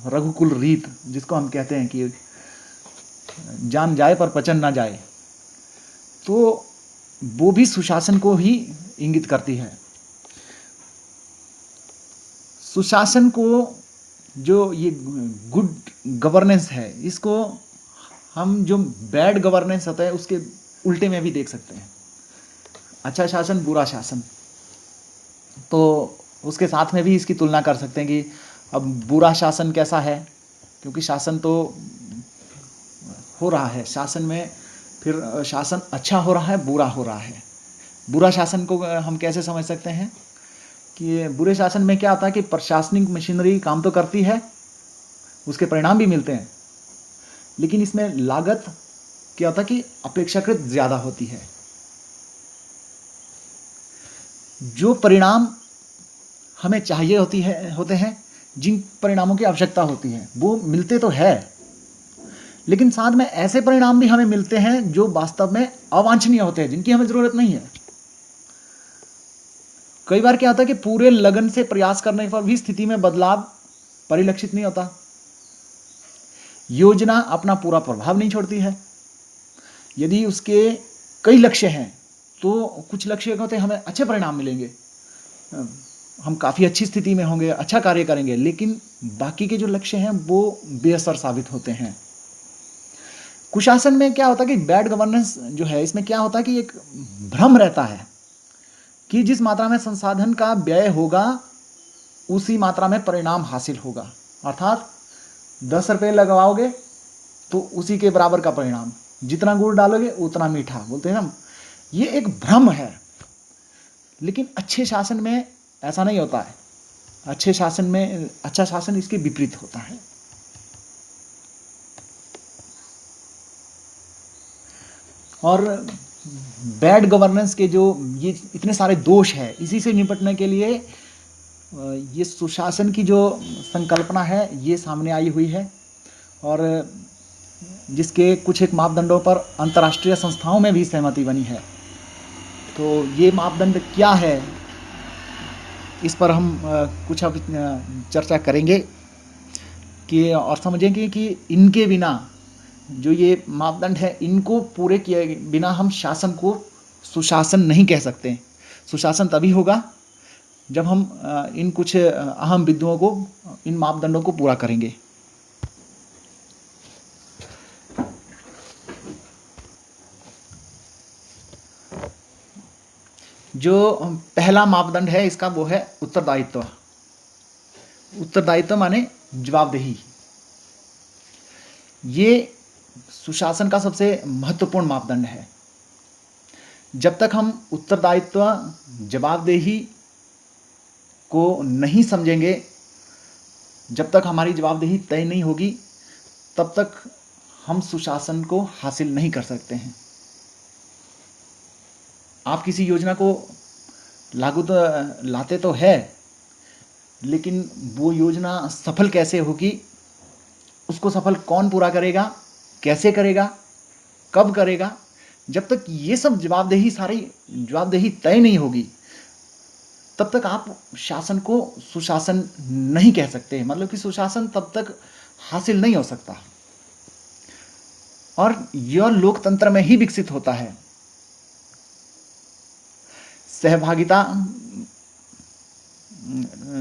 रघुकुल रीत जिसको हम कहते हैं कि जान जाए पर पचन ना जाए, तो वो भी सुशासन को ही इंगित करती है। सुशासन को जो ये गुड गवर्नेंस है, इसको हम जो बैड गवर्नेंस होता है उसके उल्टे में भी देख सकते हैं। अच्छा शासन, बुरा शासन, तो उसके साथ में भी इसकी तुलना कर सकते हैं कि अब बुरा शासन कैसा है, क्योंकि शासन तो हो रहा है, शासन में फिर शासन अच्छा हो रहा है, बुरा हो रहा है। बुरा शासन को हम कैसे समझ सकते हैं कि बुरे शासन में क्या होता है कि प्रशासनिक मशीनरी काम तो करती है, उसके परिणाम भी मिलते हैं, लेकिन इसमें लागत क्या होता है कि अपेक्षाकृत ज़्यादा होती है। जो परिणाम हमें चाहिए होते हैं, जिन परिणामों की आवश्यकता होती है, वो मिलते तो है, लेकिन साथ में ऐसे परिणाम भी हमें मिलते हैं जो वास्तव में अवांछनीय होते हैं, जिनकी हमें ज़रूरत नहीं है। कई बार क्या होता है कि पूरे लगन से प्रयास करने पर भी स्थिति में बदलाव परिलक्षित नहीं होता। योजना अपना पूरा प्रभाव नहीं छोड़ती है। यदि उसके कई लक्ष्य हैं तो कुछ लक्ष्य होते हैं, हमें अच्छे परिणाम मिलेंगे, हम काफ़ी अच्छी स्थिति में होंगे, अच्छा कार्य करेंगे, लेकिन बाकी के जो लक्ष्य हैं वो बेअसर साबित होते हैं। कुशासन में क्या होता है कि बैड गवर्नेंस जो है, इसमें क्या होता है कि एक भ्रम रहता है कि जिस मात्रा में संसाधन का व्यय होगा उसी मात्रा में परिणाम हासिल होगा। अर्थात 10 रुपये लगवाओगे तो उसी के बराबर का परिणाम, जितना गुड़ डालोगे उतना मीठा, बोलते हैं हम। ये एक भ्रम है, लेकिन अच्छे शासन में ऐसा नहीं होता है। अच्छे शासन में, अच्छा शासन इसके विपरीत होता है। और बैड गवर्नेंस के जो ये इतने सारे दोष है, इसी से निपटने के लिए ये सुशासन की जो संकल्पना है ये सामने आई हुई है, और जिसके कुछ एक मापदंडों पर अंतर्राष्ट्रीय संस्थाओं में भी सहमति बनी है। तो ये मापदंड क्या है, इस पर हम कुछ अब चर्चा करेंगे कि और समझेंगे कि इनके बिना जो ये मापदंड है, इनको पूरे किए बिना हम शासन को सुशासन नहीं कह सकते। सुशासन तभी होगा जब हम इन कुछ अहम बिंदुओं को, इन मापदंडों को पूरा करेंगे। जो पहला मापदंड है इसका, वो है उत्तरदायित्व। उत्तरदायित्व माने जवाबदेही। ये सुशासन का सबसे महत्वपूर्ण मापदंड है। जब तक हम उत्तरदायित्व, जवाबदेही को नहीं समझेंगे, जब तक हमारी जवाबदेही तय नहीं होगी, तब तक हम सुशासन को हासिल नहीं कर सकते हैं। आप किसी योजना को लागू तो लाते तो है, लेकिन वो योजना सफल कैसे होगी, उसको सफल कौन पूरा करेगा, कैसे करेगा, कब करेगा, जब तक ये सब सारी जवाबदेही तय नहीं होगी, तब तक आप शासन को सुशासन नहीं कह सकते। मतलब कि सुशासन तब तक हासिल नहीं हो सकता। और यह लोकतंत्र में ही विकसित होता है। सहभागिता,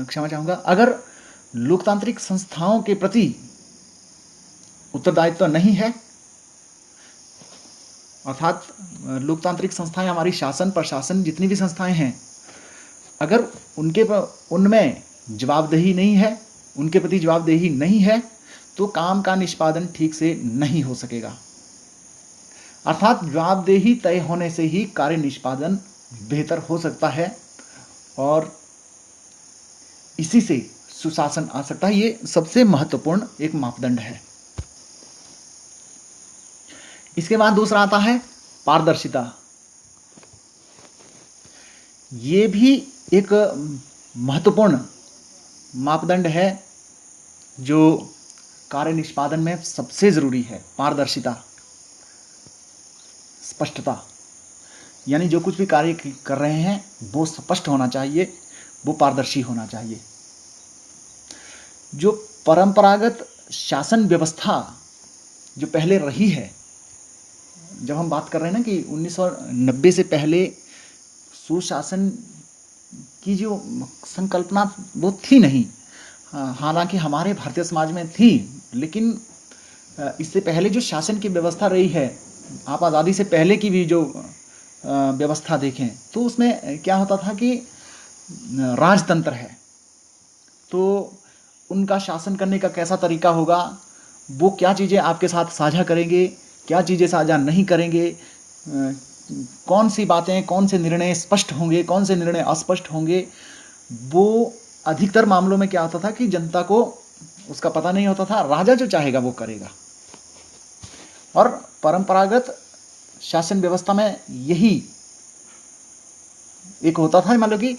क्षमा चाहूंगा, अगर लोकतांत्रिक संस्थाओं के प्रति उत्तरदायित्व नहीं है, अर्थात लोकतांत्रिक संस्थाएं, हमारी शासन प्रशासन जितनी भी संस्थाएं हैं, अगर उनमें जवाबदेही नहीं है, उनके प्रति जवाबदेही नहीं है, तो काम का निष्पादन ठीक से नहीं हो सकेगा। अर्थात जवाबदेही तय होने से ही कार्य निष्पादन बेहतर हो सकता है और इसी से सुशासन आ सकता है। ये सबसे महत्वपूर्ण एक मापदंड है। इसके बाद दूसरा आता है पारदर्शिता। ये भी एक महत्वपूर्ण मापदंड है जो कार्य निष्पादन में सबसे जरूरी है। पारदर्शिता, स्पष्टता, यानी जो कुछ भी कार्य कर रहे हैं वो स्पष्ट होना चाहिए, वो पारदर्शी होना चाहिए। जो परंपरागत शासन व्यवस्था जो पहले रही है, जब हम बात कर रहे हैं ना कि 1990 से पहले सुशासन की जो संकल्पना वो थी नहीं, हालांकि हमारे भारतीय समाज में थी, लेकिन इससे पहले जो शासन की व्यवस्था रही है, आप आज़ादी से पहले की भी जो व्यवस्था देखें तो उसमें क्या होता था कि राजतंत्र है, तो उनका शासन करने का कैसा तरीका होगा, वो क्या चीज़ें आपके साथ साझा करेंगे, क्या चीज़ें साझा नहीं करेंगे, कौन सी बातें, कौन से निर्णय स्पष्ट होंगे, कौन से निर्णय अस्पष्ट होंगे, वो अधिकतर मामलों में क्या होता था कि जनता को उसका पता नहीं होता था। राजा जो चाहेगा वो करेगा। और परंपरागत शासन व्यवस्था में यही एक होता था, मतलब कि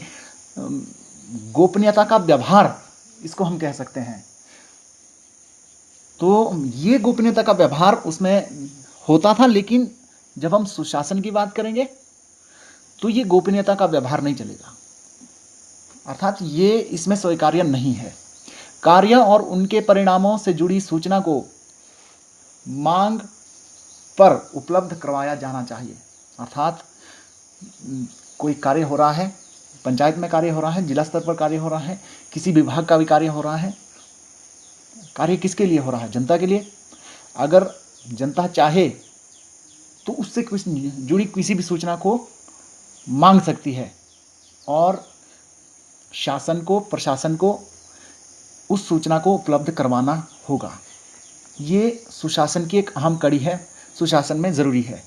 गोपनीयता का व्यवहार, इसको हम कह सकते हैं। तो ये गोपनीयता का व्यवहार उसमें होता था, लेकिन जब हम सुशासन की बात करेंगे तो ये गोपनीयता का व्यवहार नहीं चलेगा। अर्थात ये इसमें स्वीकार्य नहीं है। कार्य और उनके परिणामों से जुड़ी सूचना को मांग पर उपलब्ध करवाया जाना चाहिए। अर्थात कोई कार्य हो रहा है, पंचायत में कार्य हो रहा है, जिला स्तर पर कार्य हो रहा है, किसी विभाग का भी कार्य हो रहा है, कार्य किसके लिए हो रहा है? जनता के लिए। अगर जनता चाहे तो उससे जुड़ी किसी भी सूचना को मांग सकती है और शासन को, प्रशासन को उस सूचना को उपलब्ध करवाना होगा। ये सुशासन की एक अहम कड़ी है, सुशासन में ज़रूरी है।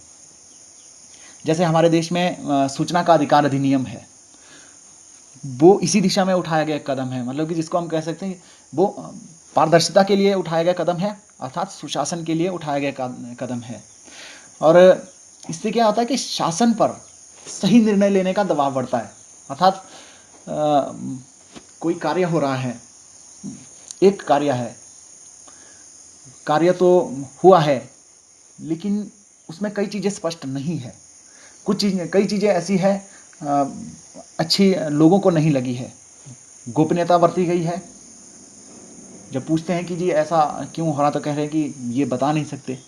जैसे हमारे देश में सूचना का अधिकार अधिनियम है, वो इसी दिशा में उठाया गया कदम है। मतलब कि जिसको हम कह सकते हैं वो पारदर्शिता के लिए उठाया गया कदम है, अर्थात सुशासन के लिए उठाया गया कदम है। और इससे क्या होता है कि शासन पर सही निर्णय लेने का दबाव बढ़ता है। अर्थात कोई कार्य हो रहा है, एक कार्य है, कार्य तो हुआ है, लेकिन उसमें कई चीज़ें स्पष्ट नहीं है, कई चीज़ें ऐसी है अच्छी लोगों को नहीं लगी है, गोपनीयता बरती गई है। जब पूछते हैं कि जी ऐसा क्यों हो रहा, तो कह रहे हैं कि ये बता नहीं सकते।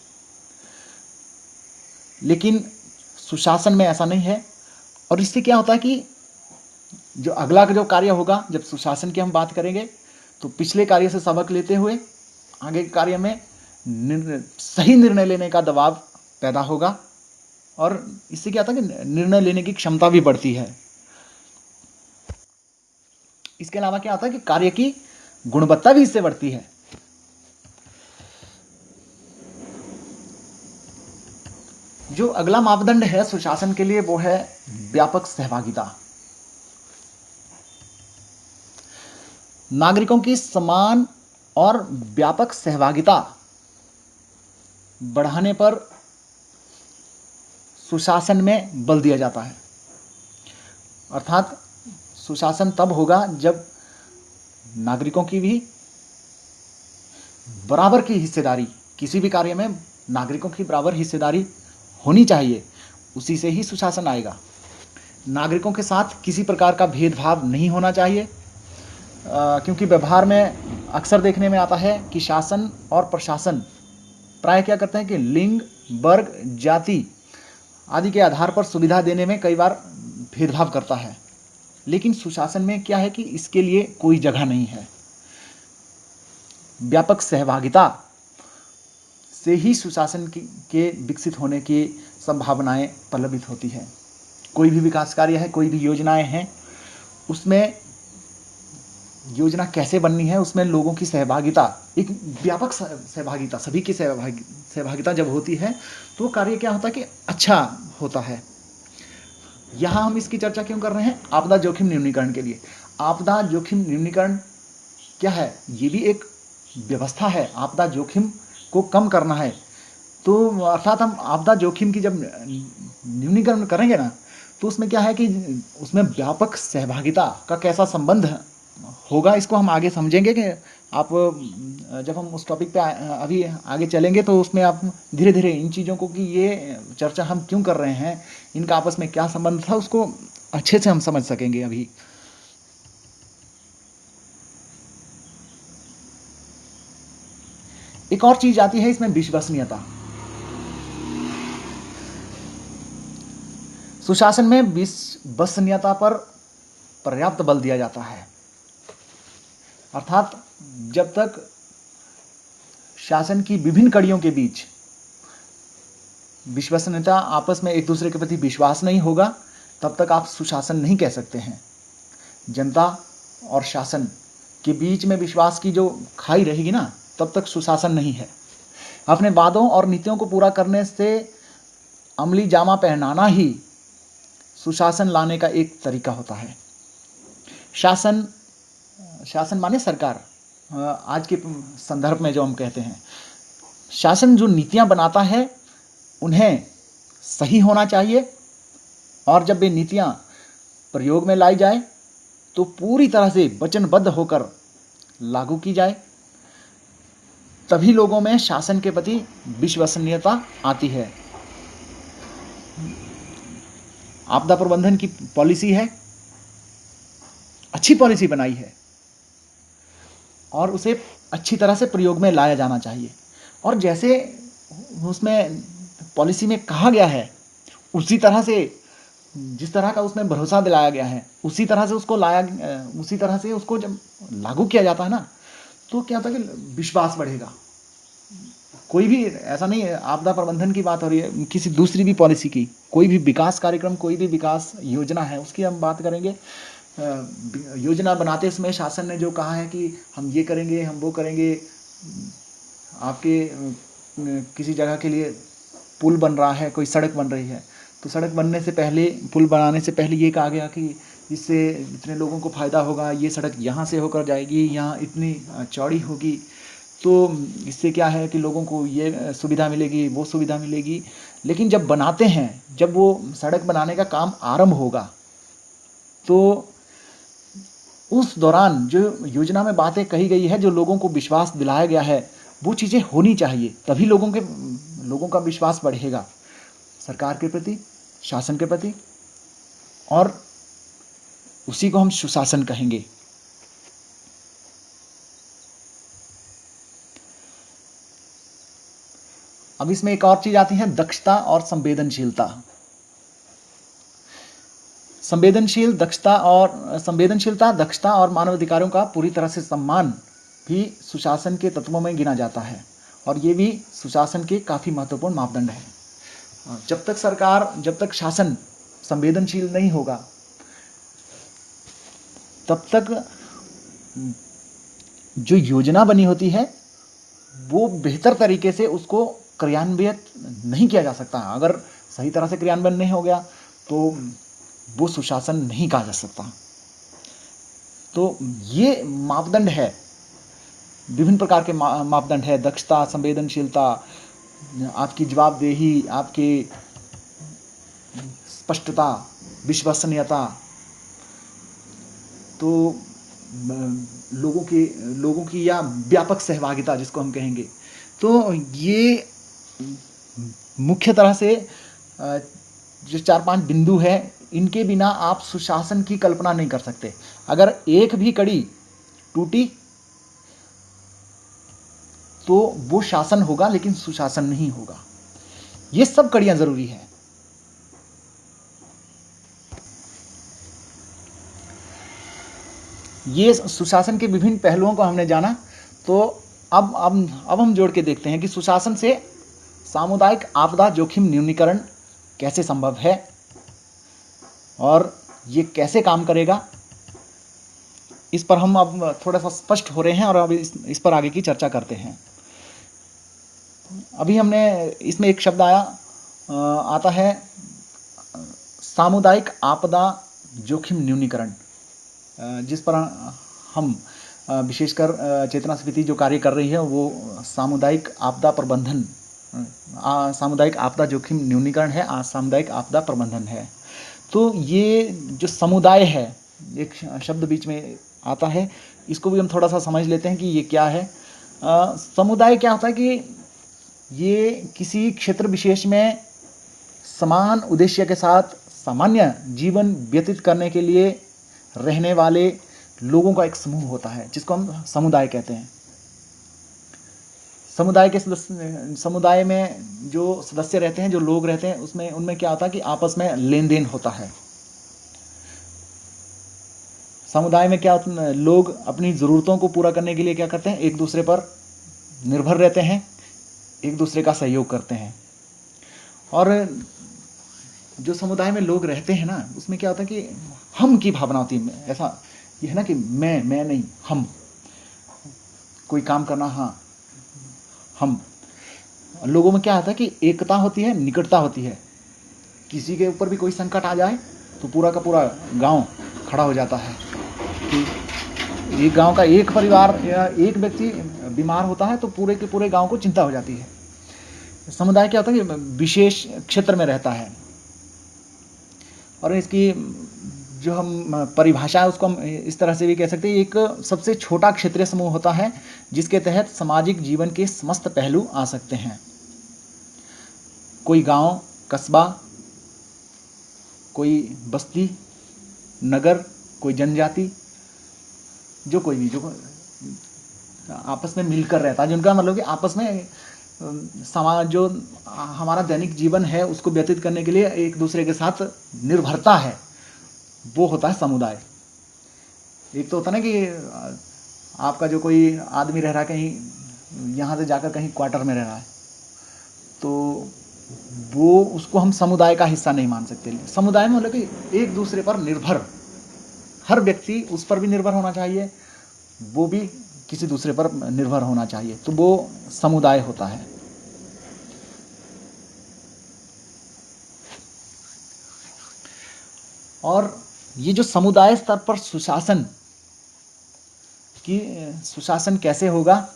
लेकिन सुशासन में ऐसा नहीं है। और इससे क्या होता है कि जो अगला जो कार्य होगा, जब सुशासन की हम बात करेंगे तो पिछले कार्य से सबक लेते हुए आगे के कार्य में सही निर्णय लेने का दबाव पैदा होगा, और इससे क्या होता है कि निर्णय लेने की क्षमता भी बढ़ती है। इसके अलावा क्या होता है कि कार्य की गुणवत्ता भी इससे बढ़ती है। जो अगला मापदंड है सुशासन के लिए वो है व्यापक सहभागिता। नागरिकों की समान और व्यापक सहभागिता बढ़ाने पर सुशासन में बल दिया जाता है। अर्थात सुशासन तब होगा जब नागरिकों की भी बराबर की हिस्सेदारी, किसी भी कार्य में नागरिकों की बराबर हिस्सेदारी होनी चाहिए, उसी से ही सुशासन आएगा। नागरिकों के साथ किसी प्रकार का भेदभाव नहीं होना चाहिए, क्योंकि व्यवहार में अक्सर देखने में आता है कि शासन और प्रशासन प्राय क्या करते हैं कि लिंग, वर्ग, जाति आदि के आधार पर सुविधा देने में कई बार भेदभाव करता है। लेकिन सुशासन में क्या है कि इसके लिए कोई जगह नहीं है। व्यापक सहभागिता से ही सुशासन के विकसित होने की संभावनाएं प्रलंबित होती है। कोई भी विकास कार्य है, कोई भी योजनाएं हैं, उसमें योजना कैसे बननी है, उसमें लोगों की सहभागिता, एक व्यापक सहभागिता, सभी की सहभागिता जब होती है तो कार्य क्या होता है कि अच्छा होता है। यहाँ हम इसकी चर्चा क्यों कर रहे हैं? आपदा जोखिम न्यूनीकरण के लिए। आपदा जोखिम न्यूनीकरण क्या है? ये भी एक व्यवस्था है। आपदा जोखिम को कम करना है, तो अर्थात हम आपदा जोखिम की जब न्यूनीकरण करेंगे ना, तो उसमें क्या है कि उसमें व्यापक सहभागिता का कैसा संबंध होगा, इसको हम आगे समझेंगे। कि आप जब हम उस टॉपिक पे अभी आगे चलेंगे तो उसमें आप धीरे धीरे इन चीज़ों को, कि ये चर्चा हम क्यों कर रहे हैं, इनका आपस में क्या संबंध था, उसको अच्छे से हम समझ सकेंगे। अभी एक और चीज आती है इसमें, विश्वसनीयता। सुशासन में विश्वसनीयता पर पर्याप्त बल दिया जाता है। अर्थात जब तक शासन की विभिन्न कड़ियों के बीच विश्वसनीयता, आपस में एक दूसरे के प्रति विश्वास नहीं होगा, तब तक आप सुशासन नहीं कह सकते हैं। जनता और शासन के बीच में विश्वास की जो खाई रहेगी ना, तब तक सुशासन नहीं है। अपने वादों और नीतियों को पूरा करने से अमली जामा पहनाना ही सुशासन लाने का एक तरीका होता है। शासन, शासन माने सरकार, आज के संदर्भ में जो हम कहते हैं, शासन जो नीतियां बनाता है उन्हें सही होना चाहिए, और जब वे नीतियां प्रयोग में लाई जाए तो पूरी तरह से वचनबद्ध होकर लागू की जाए, तभी लोगों में शासन के प्रति विश्वसनीयता आती है। आपदा प्रबंधन की पॉलिसी है, अच्छी पॉलिसी बनाई है, और उसे अच्छी तरह से प्रयोग में लाया जाना चाहिए। और जैसे उसमें पॉलिसी में कहा गया है, उसी तरह से, जिस तरह का उसमें भरोसा दिलाया गया है, उसी तरह से उसको लाया, उसी तरह से उसको जब लागू किया जाता है ना, तो क्या होता है कि विश्वास बढ़ेगा। कोई भी ऐसा नहीं है, आपदा प्रबंधन की बात हो रही है, किसी दूसरी भी पॉलिसी की, कोई भी विकास कार्यक्रम, कोई भी विकास योजना है, उसकी हम बात करेंगे। योजना बनाते समय शासन ने जो कहा है कि हम ये करेंगे, हम वो करेंगे, आपके किसी जगह के लिए पुल बन रहा है, कोई सड़क बन रही है, तो सड़क बनने से पहले, पुल बनाने से पहले ये कहा गया कि इससे इतने लोगों को फ़ायदा होगा, ये सड़क यहाँ से होकर जाएगी, यहाँ इतनी चौड़ी होगी, तो इससे क्या है कि लोगों को ये सुविधा मिलेगी, वो सुविधा मिलेगी। लेकिन जब बनाते हैं, जब वो सड़क बनाने का काम आरंभ होगा, तो उस दौरान जो योजना में बातें कही गई है, जो लोगों को विश्वास दिलाया गया है, वो चीज़ें होनी चाहिए, तभी लोगों का विश्वास बढ़ेगा सरकार के प्रति, शासन के प्रति, और उसी को हम सुशासन कहेंगे। अब इसमें एक और चीज आती है, दक्षता और संवेदनशीलता। संवेदनशीलता, दक्षता और मानवाधिकारों का पूरी तरह से सम्मान भी सुशासन के तत्वों में गिना जाता है, और ये भी सुशासन के काफी महत्वपूर्ण मापदंड है। जब तक शासन संवेदनशील नहीं होगा, तब तक जो योजना बनी होती है वो बेहतर तरीके से उसको क्रियान्वित नहीं किया जा सकता। अगर सही तरह से क्रियान्वयन नहीं हो गया तो वो सुशासन नहीं कहा जा सकता। तो ये मापदंड है, विभिन्न प्रकार के मापदंड है, दक्षता, संवेदनशीलता, आपकी जवाबदेही, आपकी स्पष्टता, विश्वसनीयता, तो लोगों की या व्यापक सहभागिता जिसको हम कहेंगे। तो ये मुख्य तरह से जो 4-5 बिंदु है, इनके बिना आप सुशासन की कल्पना नहीं कर सकते। अगर एक भी कड़ी टूटी तो वो शासन होगा लेकिन सुशासन नहीं होगा। ये सब कड़ियां जरूरी है। ये सुशासन के विभिन्न पहलुओं को हमने जाना। तो अब हम जोड़ के देखते हैं कि सुशासन से सामुदायिक आपदा जोखिम न्यूनीकरण कैसे संभव है और ये कैसे काम करेगा। इस पर हम अब थोड़ा सा स्पष्ट हो रहे हैं और अब इस पर आगे की चर्चा करते हैं। अभी हमने इसमें एक शब्द आता है सामुदायिक आपदा जोखिम न्यूनीकरण, जिस पर हम विशेषकर चेतना समिति जो कार्य कर रही है वो सामुदायिक आपदा प्रबंधन, सामुदायिक आपदा जोखिम न्यूनीकरण है, सामुदायिक आपदा प्रबंधन है। तो ये जो समुदाय है, एक शब्द बीच में आता है, इसको भी हम थोड़ा सा समझ लेते हैं कि ये क्या है। समुदाय क्या होता है कि ये किसी क्षेत्र विशेष में समान उद्देश्य के साथ सामान्य जीवन व्यतीत करने के लिए रहने वाले लोगों का एक समूह होता है, जिसको हम समुदाय कहते हैं। समुदाय में जो सदस्य रहते हैं, जो लोग रहते हैं, उनमें क्या होता है कि आपस में लेन देन होता है। समुदाय में क्या लोग अपनी ज़रूरतों को पूरा करने के लिए क्या करते हैं, एक दूसरे पर निर्भर रहते हैं, एक दूसरे का सहयोग करते हैं। और जो समुदाय में लोग रहते हैं ना, उसमें क्या होता है कि हम की भावना होती है। ऐसा ये है ना कि मैं नहीं, हम, कोई काम करना, हाँ हम। लोगों में क्या होता है कि एकता होती है, निकटता होती है। किसी के ऊपर भी कोई संकट आ जाए तो पूरा का पूरा गांव खड़ा हो जाता है कि एक गांव का एक परिवार या एक व्यक्ति बीमार होता है तो पूरे के पूरे गांव को चिंता हो जाती है। समुदाय क्या होता है कि विशेष क्षेत्र में रहता है, और इसकी जो हम परिभाषा है उसको हम इस तरह से भी कह सकते हैं, एक सबसे छोटा क्षेत्रीय समूह होता है जिसके तहत सामाजिक जीवन के समस्त पहलू आ सकते हैं। कोई गांव, कस्बा, कोई बस्ती, नगर, कोई जनजाति, जो कोई भी जो आपस में मिलकर रहता है, जिनका मतलब कि आपस में समाज, जो हमारा दैनिक जीवन है उसको व्यतीत करने के लिए एक दूसरे के साथ निर्भरता है, वो होता है समुदाय। एक तो होता है ना कि आपका जो कोई आदमी रह रहा है कहीं, यहाँ से जाकर कहीं क्वार्टर में रह रहा है, तो वो उसको हम समुदाय का हिस्सा नहीं मान सकते। समुदाय में मतलब कि एक दूसरे पर निर्भर, हर व्यक्ति उस पर भी निर्भर होना चाहिए, वो भी किसी दूसरे पर निर्भर होना चाहिए, तो वो समुदाय होता है। और ये जो समुदाय स्तर पर सुशासन कैसे होगा,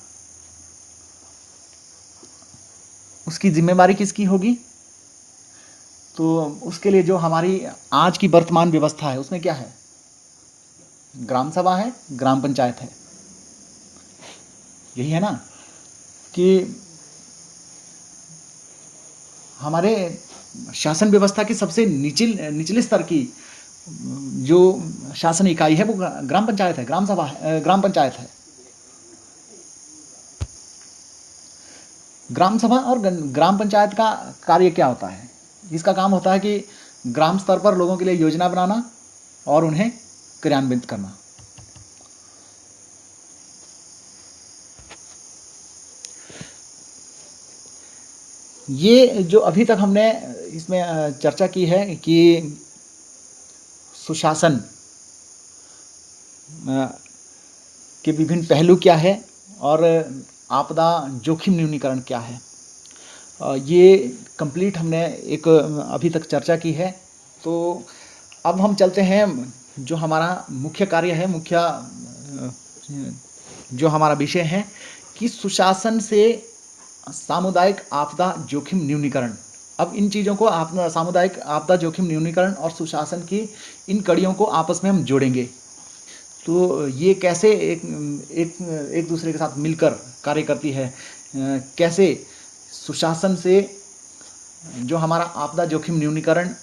उसकी जिम्मेवारी किसकी होगी, तो उसके लिए जो हमारी आज की वर्तमान व्यवस्था है उसमें क्या है, ग्राम सभा है, ग्राम पंचायत है। यही है ना कि हमारे शासन व्यवस्था की सबसे निचले स्तर की जो शासन इकाई है वो ग्राम पंचायत है, ग्राम सभा है, ग्राम पंचायत है। ग्राम सभा और ग्राम पंचायत का कार्य क्या होता है? इसका काम होता है कि ग्राम स्तर पर लोगों के लिए योजना बनाना और उन्हें क्रियान्वित करना। ये जो अभी तक हमने इसमें चर्चा की है कि सुशासन के विभिन्न पहलू क्या है और आपदा जोखिम न्यूनीकरण क्या है, ये कंप्लीट हमने एक अभी तक चर्चा की है। तो अब हम चलते हैं जो हमारा मुख्य कार्य है, जो हमारा विषय है कि सुशासन से सामुदायिक आपदा जोखिम न्यूनीकरण। अब इन चीज़ों को सामुदायिक आपदा जोखिम न्यूनीकरण और सुशासन की इन कड़ियों को आपस में हम जोड़ेंगे। तो ये कैसे एक दूसरे के साथ मिलकर कार्य करती है, कैसे सुशासन से जो हमारा आपदा जोखिम न्यूनीकरण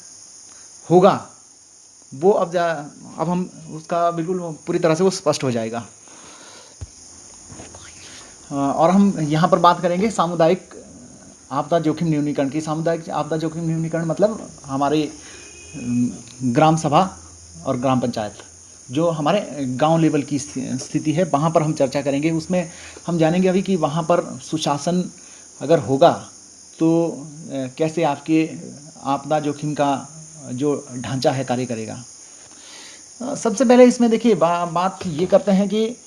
होगा वो अब हम उसका बिल्कुल पूरी तरह से वो स्पष्ट हो जाएगा। और हम यहाँ पर बात करेंगे सामुदायिक आपदा जोखिम न्यूनीकरण की। सामुदायिक आपदा जोखिम न्यूनीकरण मतलब हमारे ग्राम सभा और ग्राम पंचायत, जो हमारे गांव लेवल की स्थिति है, वहाँ पर हम चर्चा करेंगे। उसमें हम जानेंगे अभी कि वहाँ पर सुशासन अगर होगा तो कैसे आपके आपदा जोखिम का जो ढांचा है कार्य करेगा। सबसे पहले इसमें देखिए बात ये करते हैं कि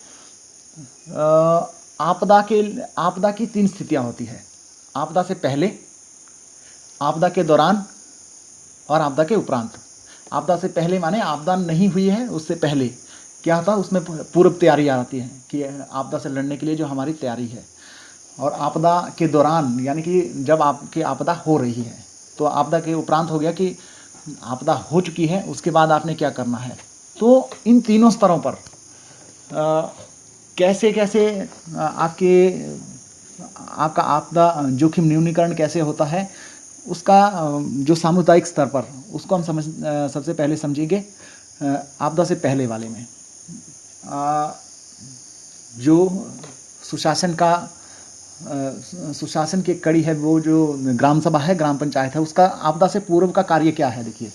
आपदा की 3 स्थितियाँ होती है: आपदा से पहले, आपदा के दौरान और आपदा के उपरांत। आपदा से पहले माने आपदा नहीं हुई है उससे पहले क्या होता है, उसमें पूर्व तैयारी आती है कि आपदा से लड़ने के लिए जो हमारी तैयारी है। और आपदा के दौरान यानी कि जब आपकी आपदा हो रही है। तो आपदा के उपरांत हो गया कि आपदा हो चुकी है, उसके बाद आपने क्या करना है। तो इन तीनों स्तरों पर कैसे कैसे आपका आपदा जोखिम न्यूनीकरण कैसे होता है, उसका जो सामुदायिक स्तर पर उसको हम सबसे पहले समझेंगे आपदा से पहले वाले में। जो सुशासन की कड़ी है, वो जो ग्राम सभा है, ग्राम पंचायत है, उसका आपदा से पूर्व का कार्य क्या है। देखिए,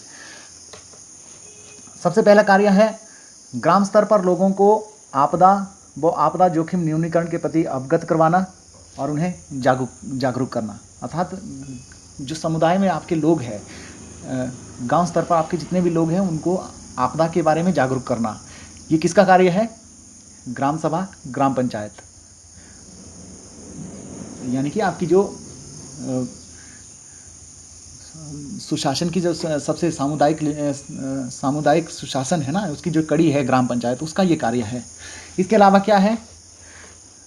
सबसे पहला कार्य है ग्राम स्तर पर लोगों को आपदा जोखिम न्यूनीकरण के प्रति अवगत करवाना और उन्हें जागरूक करना। अर्थात जो समुदाय में आपके लोग हैं, गांव स्तर पर आपके जितने भी लोग हैं, उनको आपदा के बारे में जागरूक करना। ये किसका कार्य है? ग्राम सभा, ग्राम पंचायत, यानी कि आपकी जो सुशासन की जो सबसे सामुदायिक सुशासन है ना, उसकी जो कड़ी है ग्राम पंचायत, उसका ये कार्य है। इसके अलावा क्या है?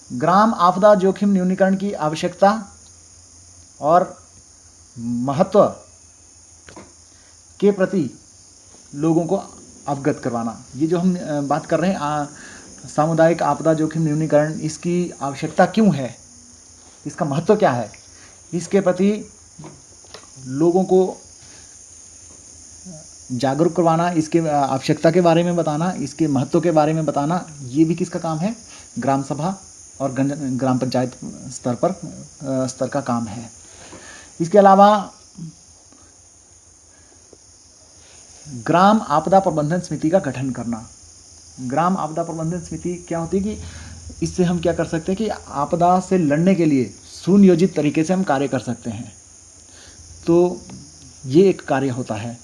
ग्राम आपदा जोखिम न्यूनीकरण की आवश्यकता और महत्व के प्रति लोगों को अवगत करवाना। ये जो हम बात कर रहे हैं सामुदायिक आपदा जोखिम न्यूनीकरण, इसकी आवश्यकता क्यों है, इसका महत्व क्या है, इसके प्रति लोगों को जागरूक करवाना, इसके आवश्यकता के बारे में बताना, इसके महत्व के बारे में बताना, ये भी किसका काम है? ग्राम सभा और ग्राम पंचायत स्तर का काम है। इसके अलावा ग्राम आपदा प्रबंधन समिति का गठन करना। ग्राम आपदा प्रबंधन समिति क्या होती है कि इससे हम क्या कर सकते हैं कि आपदा से लड़ने के लिए सुनियोजित तरीके से हम कार्य कर सकते हैं। तो ये एक कार्य होता है।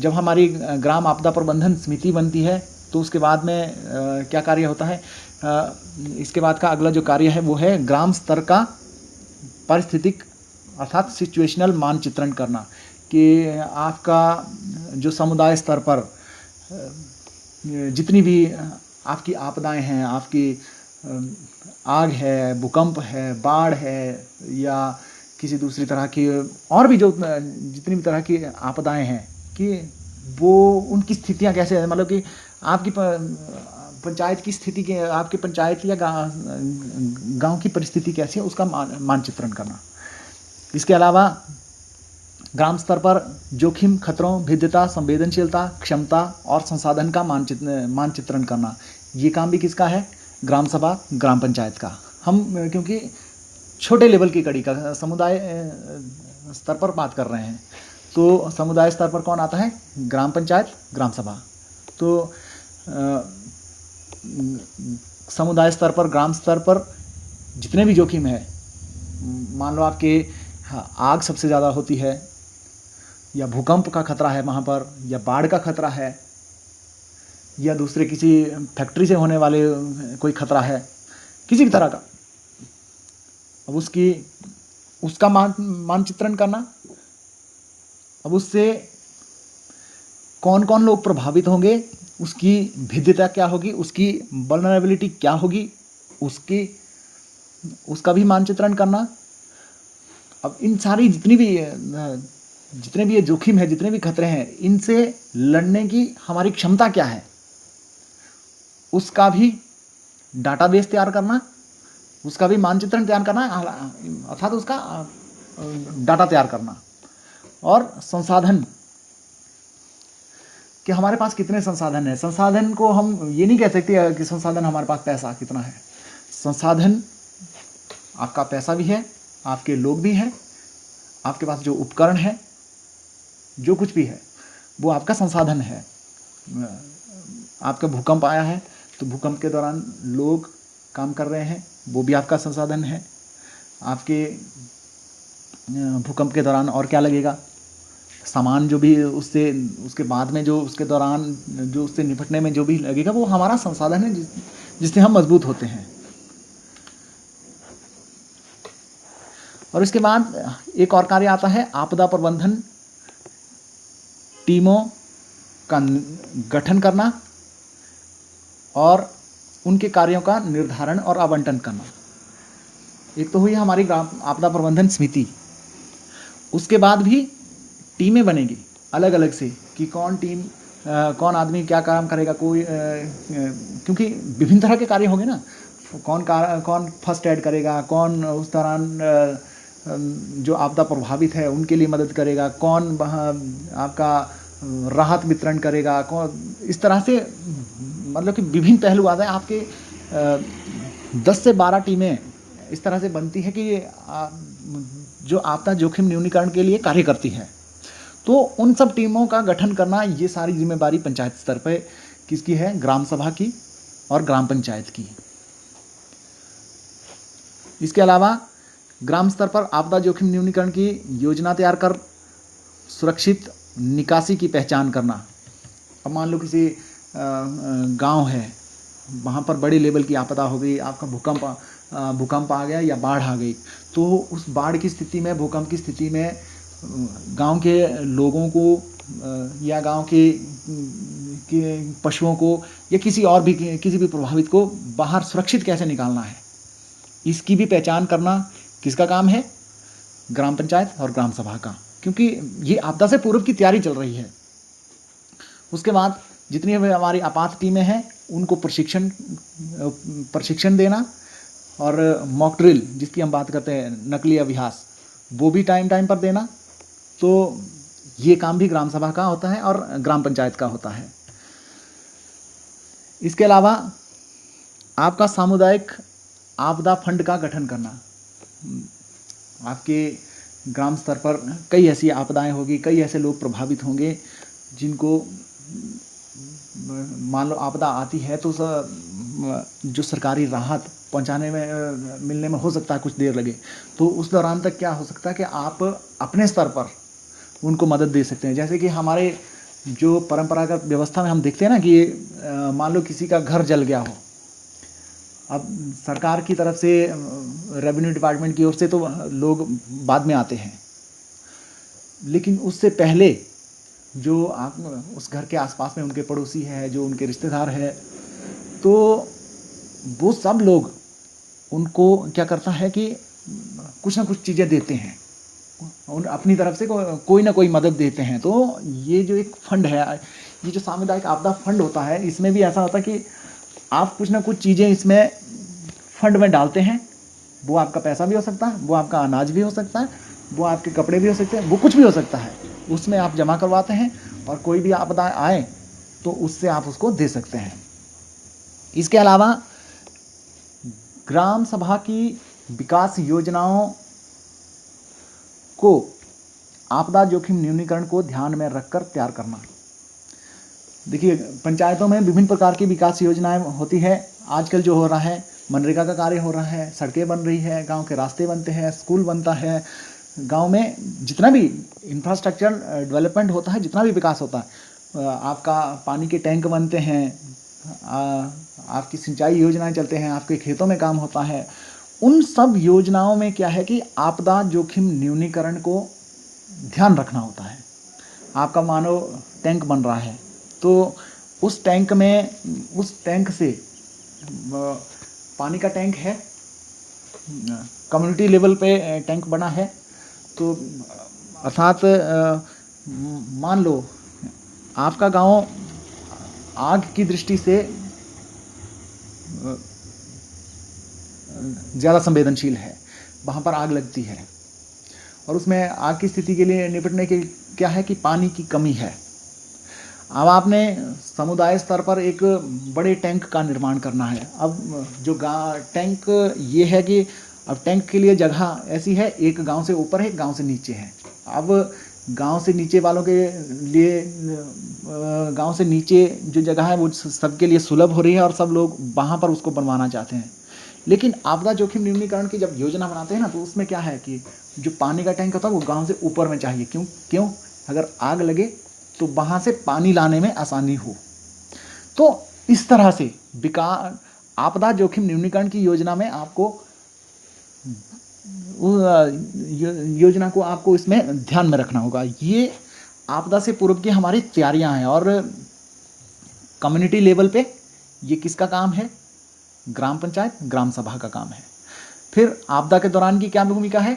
जब हमारी ग्राम आपदा प्रबंधन समिति बनती है तो उसके बाद में क्या कार्य होता है? इसके बाद का अगला जो कार्य है वो है ग्राम स्तर का पारिस्थितिक अर्थात सिचुएशनल मानचित्रण करना, कि आपका जो समुदाय स्तर पर जितनी भी आपकी आपदाएं हैं, आपकी आग है, भूकंप है, बाढ़ है, या किसी दूसरी तरह की और भी जो जितनी भी तरह की आपदाएं हैं, कि वो उनकी स्थितियां कैसे हैं, मतलब कि आपकी पंचायत की स्थिति के, आपके पंचायत या गांव की परिस्थिति कैसी है, उसका मानचित्रण करना। इसके अलावा ग्राम स्तर पर जोखिम, खतरों, भेद्यता, संवेदनशीलता, क्षमता और संसाधन का मानचित्रण करना। ये काम भी किसका है? ग्राम सभा, ग्राम पंचायत का। हम क्योंकि छोटे लेवल की कड़ी का समुदाय स्तर पर बात कर रहे हैं, तो समुदाय स्तर पर कौन आता है? ग्राम पंचायत, ग्राम सभा। तो समुदाय स्तर पर, ग्राम स्तर पर जितने भी जोखिम है, मान लो आपके आग सबसे ज़्यादा होती है, या भूकंप का खतरा है वहाँ पर, या बाढ़ का खतरा है, या दूसरे किसी फैक्ट्री से होने वाले कोई खतरा है, किसी भी तरह का। अब उसका मानचित्रण करना, अब उससे कौन कौन लोग प्रभावित होंगे, उसकी भेद्यता क्या होगी, उसकी वल्नरेबिलिटी क्या होगी, उसका भी मानचित्रण करना। अब इन सारी जितने भी ये जोखिम है, जितने भी खतरे हैं, इनसे लड़ने की हमारी क्षमता क्या है, उसका भी डाटाबेस तैयार करना, उसका भी मानचित्रण तैयार करना, अर्थात उसका डाटा तैयार करना। और संसाधन कि हमारे पास कितने संसाधन हैं। संसाधन को हम ये नहीं कह सकते कि संसाधन हमारे पास पैसा कितना है। संसाधन आपका पैसा भी है, आपके लोग भी हैं, आपके पास जो उपकरण है, जो कुछ भी है, वो आपका संसाधन है। आपका भूकंप आया है तो भूकंप के दौरान लोग काम कर रहे हैं, वो भी आपका संसाधन है। आपके भूकंप के दौरान और क्या लगेगा, सामान जो भी उसके बाद में जो उसके दौरान जो उससे निपटने में जो भी लगेगा, वो हमारा संसाधन है जिससे हम मजबूत होते हैं। और इसके बाद एक और कार्य आता है आपदा प्रबंधन टीमों का गठन करना और उनके कार्यों का निर्धारण और आवंटन करना। एक तो हुई हमारी ग्राम आपदा प्रबंधन समिति, उसके बाद भी टीमें बनेगी अलग अलग से कि कौन आदमी क्या काम करेगा। कोई क्योंकि विभिन्न तरह के कार्य होंगे ना, कौन फर्स्ट एड करेगा, कौन उस दौरान जो आपदा प्रभावित है उनके लिए मदद करेगा, कौन वहाँ आपका राहत वितरण करेगा, कौन इस तरह से, मतलब कि विभिन्न पहलू आते हैं। आपके 10 से 12 टीमें इस तरह से बनती है कि जो आपदा जोखिम न्यूनीकरण के लिए कार्य करती है। तो उन सब टीमों का गठन करना, ये सारी जिम्मेदारी पंचायत स्तर पर किसकी है? ग्राम सभा की और ग्राम पंचायत की। इसके अलावा ग्राम स्तर पर आपदा जोखिम न्यूनीकरण की योजना तैयार कर सुरक्षित निकासी की पहचान करना। अब मान लो किसी गांव है, वहाँ पर बड़ी लेवल की आपदा हो गई, आपका भूकंप आ गया या बाढ़ आ गई, तो उस बाढ़ की स्थिति में, भूकंप की स्थिति में गांव के लोगों को या गांव के पशुओं को या किसी भी प्रभावित को बाहर सुरक्षित कैसे निकालना है, इसकी भी पहचान करना किसका काम है? ग्राम पंचायत और ग्राम सभा का, क्योंकि ये आपदा से पूर्व की तैयारी चल रही है। उसके बाद जितनी हमारी आपात टीमें हैं उनको प्रशिक्षण देना और मॉक ड्रिल जिसकी हम बात करते हैं, नकली अभ्यास, वो भी टाइम पर देना। तो ये काम भी ग्राम सभा का होता है और ग्राम पंचायत का होता है। इसके अलावा आपका सामुदायिक आपदा फंड का गठन करना। आपके ग्राम स्तर पर कई ऐसी आपदाएं होगी, कई ऐसे लोग प्रभावित होंगे जिनको मान लो आपदा आती है तो जो सरकारी राहत पहुंचाने में मिलने में हो सकता है कुछ देर लगे, तो उस दौरान तक क्या हो सकता है कि आप अपने स्तर पर उनको मदद दे सकते हैं। जैसे कि हमारे जो परंपरागत व्यवस्था में हम देखते हैं ना कि मान लो किसी का घर जल गया हो, अब सरकार की तरफ से, रेवेन्यू डिपार्टमेंट की ओर से तो लोग बाद में आते हैं, लेकिन उससे पहले जो आप उस घर के आसपास में उनके पड़ोसी हैं, जो उनके रिश्तेदार हैं, तो वो सब लोग उनको क्या करता है कि कुछ ना कुछ चीज़ें देते हैं, उन अपनी तरफ से कोई ना कोई मदद देते हैं। तो ये जो एक फंड है, ये जो सामुदायिक आपदा फंड होता है, इसमें भी ऐसा होता है कि आप कुछ ना कुछ चीज़ें इसमें फंड में डालते हैं। वो आपका पैसा भी हो सकता है, वो आपका अनाज भी हो सकता है, वो आपके कपड़े भी हो सकते हैं, वो कुछ भी हो सकता है। उसमें आप जमा करवाते हैं और कोई भी आपदा आए तो उससे आप उसको दे सकते हैं। इसके अलावा ग्राम सभा की विकास योजनाओं को आपदा जोखिम न्यूनीकरण को ध्यान में रखकर तैयार करना। देखिए, पंचायतों में विभिन्न प्रकार की विकास योजनाएं होती है। आजकल जो हो रहा है, मनरेगा का कार्य हो रहा है, सड़कें बन रही है, गांव के रास्ते बनते हैं, स्कूल बनता है, गांव में जितना भी इंफ्रास्ट्रक्चर डेवलपमेंट होता है, जितना भी विकास होता है, आपका पानी के टैंक बनते हैं, आपकी सिंचाई योजनाएं चलते हैं, आपके खेतों में काम होता है। उन सब योजनाओं में क्या है कि आपदा जोखिम न्यूनीकरण को ध्यान रखना होता है। आपका मानो टैंक बन रहा है, तो उस टैंक से पानी का टैंक है, कम्युनिटी लेवल पे टैंक बना है, तो अर्थात मान लो आपका गांव आग की दृष्टि से ज़्यादा संवेदनशील है, वहाँ पर आग लगती है और उसमें आग की स्थिति के लिए निपटने के क्या है कि पानी की कमी है। अब आपने समुदाय स्तर पर एक बड़े टैंक का निर्माण करना है। अब जो टैंक ये है कि अब टैंक के लिए जगह ऐसी है, एक गांव से ऊपर है, एक गांव से नीचे है। अब गांव से नीचे वालों के लिए गांव से नीचे जो जगह है वो सबके लिए सुलभ हो रही है और सब लोग वहाँ पर उसको बनवाना चाहते हैं। लेकिन आपदा जोखिम न्यूनीकरण की जब योजना बनाते हैं ना, तो उसमें क्या है कि जो पानी का टैंक होता है वो गांव से ऊपर में चाहिए। क्यों? अगर आग लगे तो वहाँ से पानी लाने में आसानी हो। तो इस तरह से आपदा जोखिम न्यूनीकरण की योजना में आपको योजना को आपको इसमें ध्यान में रखना होगा। ये आपदा से पूर्व की हमारी तैयारियां हैं और कम्युनिटी लेवल पे ये किसका काम है? ग्राम पंचायत, ग्राम सभा का काम है। फिर आपदा के दौरान की क्या भूमिका है?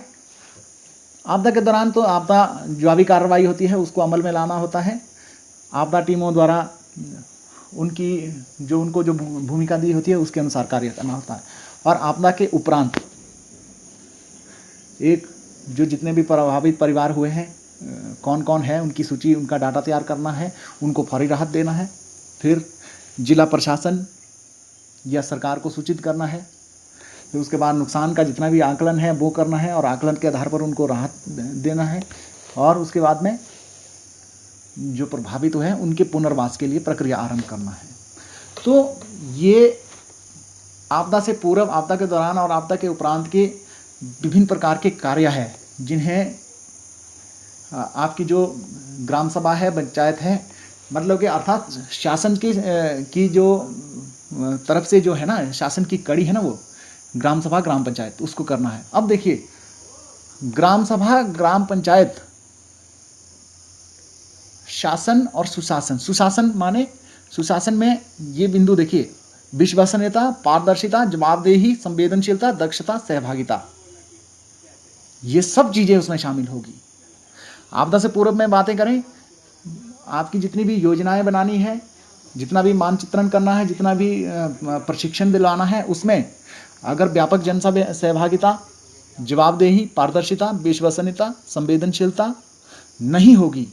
आपदा के दौरान तो आपदा जवाबी कार्रवाई होती है, उसको अमल में लाना होता है। आपदा टीमों द्वारा उनको जो भूमिका दी होती है उसके अनुसार कार्य करना होता है। और आपदा के उपरांत जो जितने भी प्रभावित परिवार हुए हैं, कौन कौन है, उनकी सूची, उनका डाटा तैयार करना है, उनको फौरी राहत देना है। फिर जिला प्रशासन या सरकार को सूचित करना है। फिर उसके बाद नुकसान का जितना भी आकलन है वो करना है और आकलन के आधार पर उनको राहत देना है। और उसके बाद में जो प्रभावित हुए हैं उनके पुनर्वास के लिए प्रक्रिया आरंभ करना है। तो ये आपदा से पूर्व, आपदा के दौरान और आपदा के उपरांत के विभिन्न प्रकार के कार्य हैं जिन्हें आपकी जो ग्राम सभा है, पंचायत है, मतलब कि अर्थात शासन की जो तरफ से जो है ना, शासन की कड़ी है ना, वो ग्राम सभा, ग्राम पंचायत, उसको करना है। अब देखिए, ग्राम सभा, ग्राम पंचायत, शासन और सुशासन। सुशासन माने, सुशासन में ये बिंदु देखिए, विश्वसनीयता, पारदर्शिता, जवाबदेही, संवेदनशीलता, दक्षता, सहभागिता, ये सब चीजें उसमें शामिल होगी। आपदा से पूर्व में बातें करें, आपकी जितनी भी योजनाएं बनानी है, जितना भी मानचित्रण करना है, जितना भी प्रशिक्षण दिलाना है, उसमें अगर व्यापक जन सहभागिता, जवाबदेही, पारदर्शिता, विश्वसनीयता, संवेदनशीलता नहीं होगी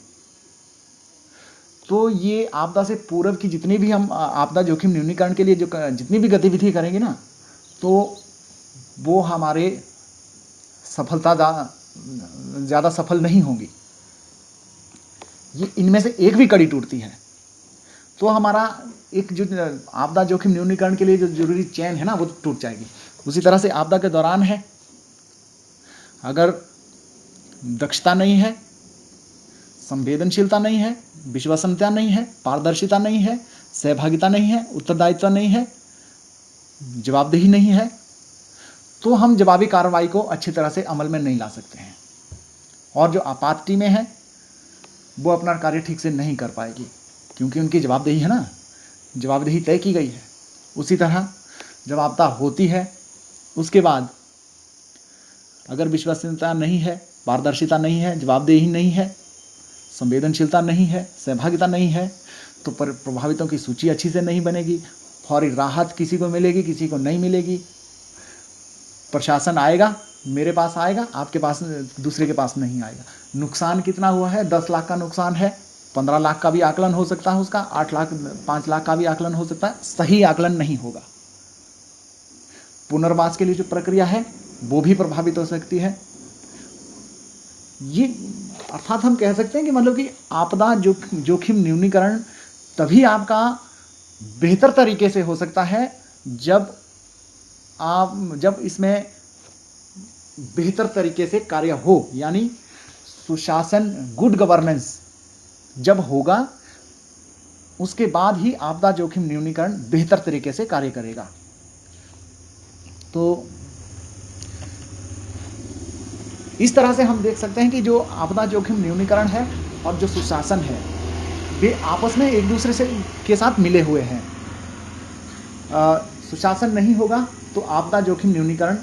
तो ये आपदा से पूर्व की जितनी भी हम आपदा जोखिम न्यूनीकरण के लिए जो जितनी भी गतिविधि करेंगे ना, तो वो हमारे ज़्यादा सफल नहीं होंगी। ये इनमें से एक भी कड़ी टूटती है तो हमारा एक जो आपदा जोखिम न्यूनीकरण के लिए जो जरूरी चेन है ना, वो टूट जाएगी। उसी तरह से आपदा के दौरान है, अगर दक्षता नहीं है, संवेदनशीलता नहीं है, विश्वसनीयता नहीं है, पारदर्शिता नहीं है, सहभागिता नहीं है, उत्तरदायित्व नहीं है, जवाबदेही नहीं है, तो हम जवाबी कार्रवाई को अच्छी तरह से अमल में नहीं ला सकते हैं। और जो आपात टीमें हैं वो अपना कार्य ठीक से नहीं कर पाएगी, क्योंकि उनकी जवाबदेही है ना, जवाबदेही तय की गई है। उसी तरह जब आपदा होती है, उसके बाद अगर विश्वसनीयता नहीं है, पारदर्शिता नहीं है, जवाबदेही नहीं है, संवेदनशीलता नहीं है, सहभागिता नहीं है, तो प्रभावितों की सूची अच्छी से नहीं बनेगी, फौरी राहत किसी को मिलेगी, किसी को नहीं मिलेगी। प्रशासन आएगा, मेरे पास आएगा, आपके पास, दूसरे के पास नहीं आएगा। नुकसान कितना हुआ है? 10 लाख का नुकसान है, 15 लाख का भी आकलन हो सकता है उसका, 8 लाख, 5 लाख का भी आकलन हो सकता है, सही आकलन नहीं होगा। पुनर्वास के लिए जो प्रक्रिया है वो भी प्रभावित हो सकती है। ये अर्थात हम कह सकते हैं कि मतलब कि आपदा जोखिम न्यूनीकरण तभी आपका बेहतर तरीके से हो सकता है जब इसमें बेहतर तरीके से कार्य हो, यानी सुशासन, गुड गवर्नेंस जब होगा उसके बाद ही आपदा जोखिम न्यूनीकरण बेहतर तरीके से कार्य करेगा। तो इस तरह से हम देख सकते हैं कि जो आपदा जोखिम न्यूनीकरण है और जो सुशासन है वे आपस में एक दूसरे के साथ मिले हुए हैं। सुशासन नहीं होगा तो आपदा जोखिम न्यूनीकरण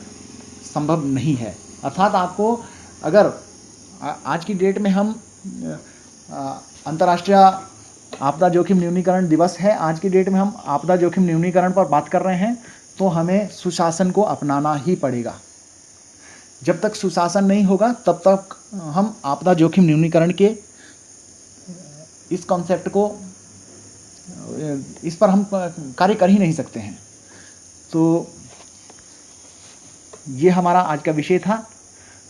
संभव नहीं है। अर्थात आपको अगर आज की डेट में हम अंतर्राष्ट्रीय आपदा जोखिम न्यूनीकरण दिवस है, आज की डेट में हम आपदा जोखिम न्यूनीकरण पर बात कर रहे हैं, तो हमें सुशासन को अपनाना ही पड़ेगा। जब तक सुशासन नहीं होगा तब तक हम आपदा जोखिम न्यूनीकरण के इस कॉन्सेप्ट को, इस पर हम कार्य कर ही नहीं सकते हैं। तो ये हमारा आज का विषय था।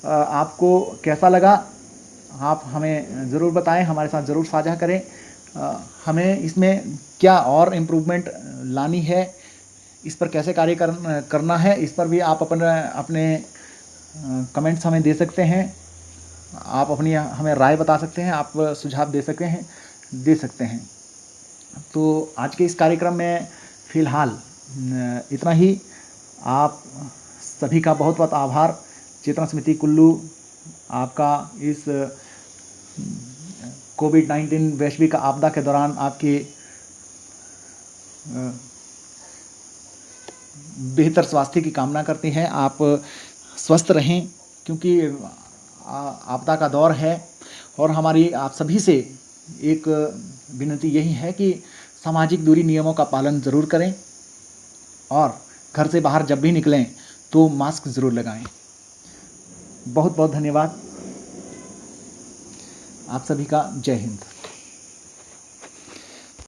आपको कैसा लगा आप हमें ज़रूर बताएं, हमारे साथ ज़रूर साझा करें। हमें इसमें क्या और इम्प्रूवमेंट लानी है, इस पर कैसे कार्य करना है, इस पर भी आप अपने कमेंट्स हमें दे सकते हैं। आप अपनी हमें राय बता सकते हैं, आप सुझाव दे सकते हैं। तो आज के इस कार्यक्रम में फ़िलहाल इतना ही। आप सभी का बहुत बहुत आभार। चेतना समिति कुल्लू आपका इस कोविड-19 वैश्विक आपदा के दौरान आपके बेहतर स्वास्थ्य की कामना करते हैं। आप स्वस्थ रहें, क्योंकि आपदा का दौर है। और हमारी आप सभी से एक विनती यही है कि सामाजिक दूरी नियमों का पालन ज़रूर करें और घर से बाहर जब भी निकलें तो मास्क ज़रूर लगाएं। बहुत बहुत धन्यवाद। आप सभी का जय हिंद।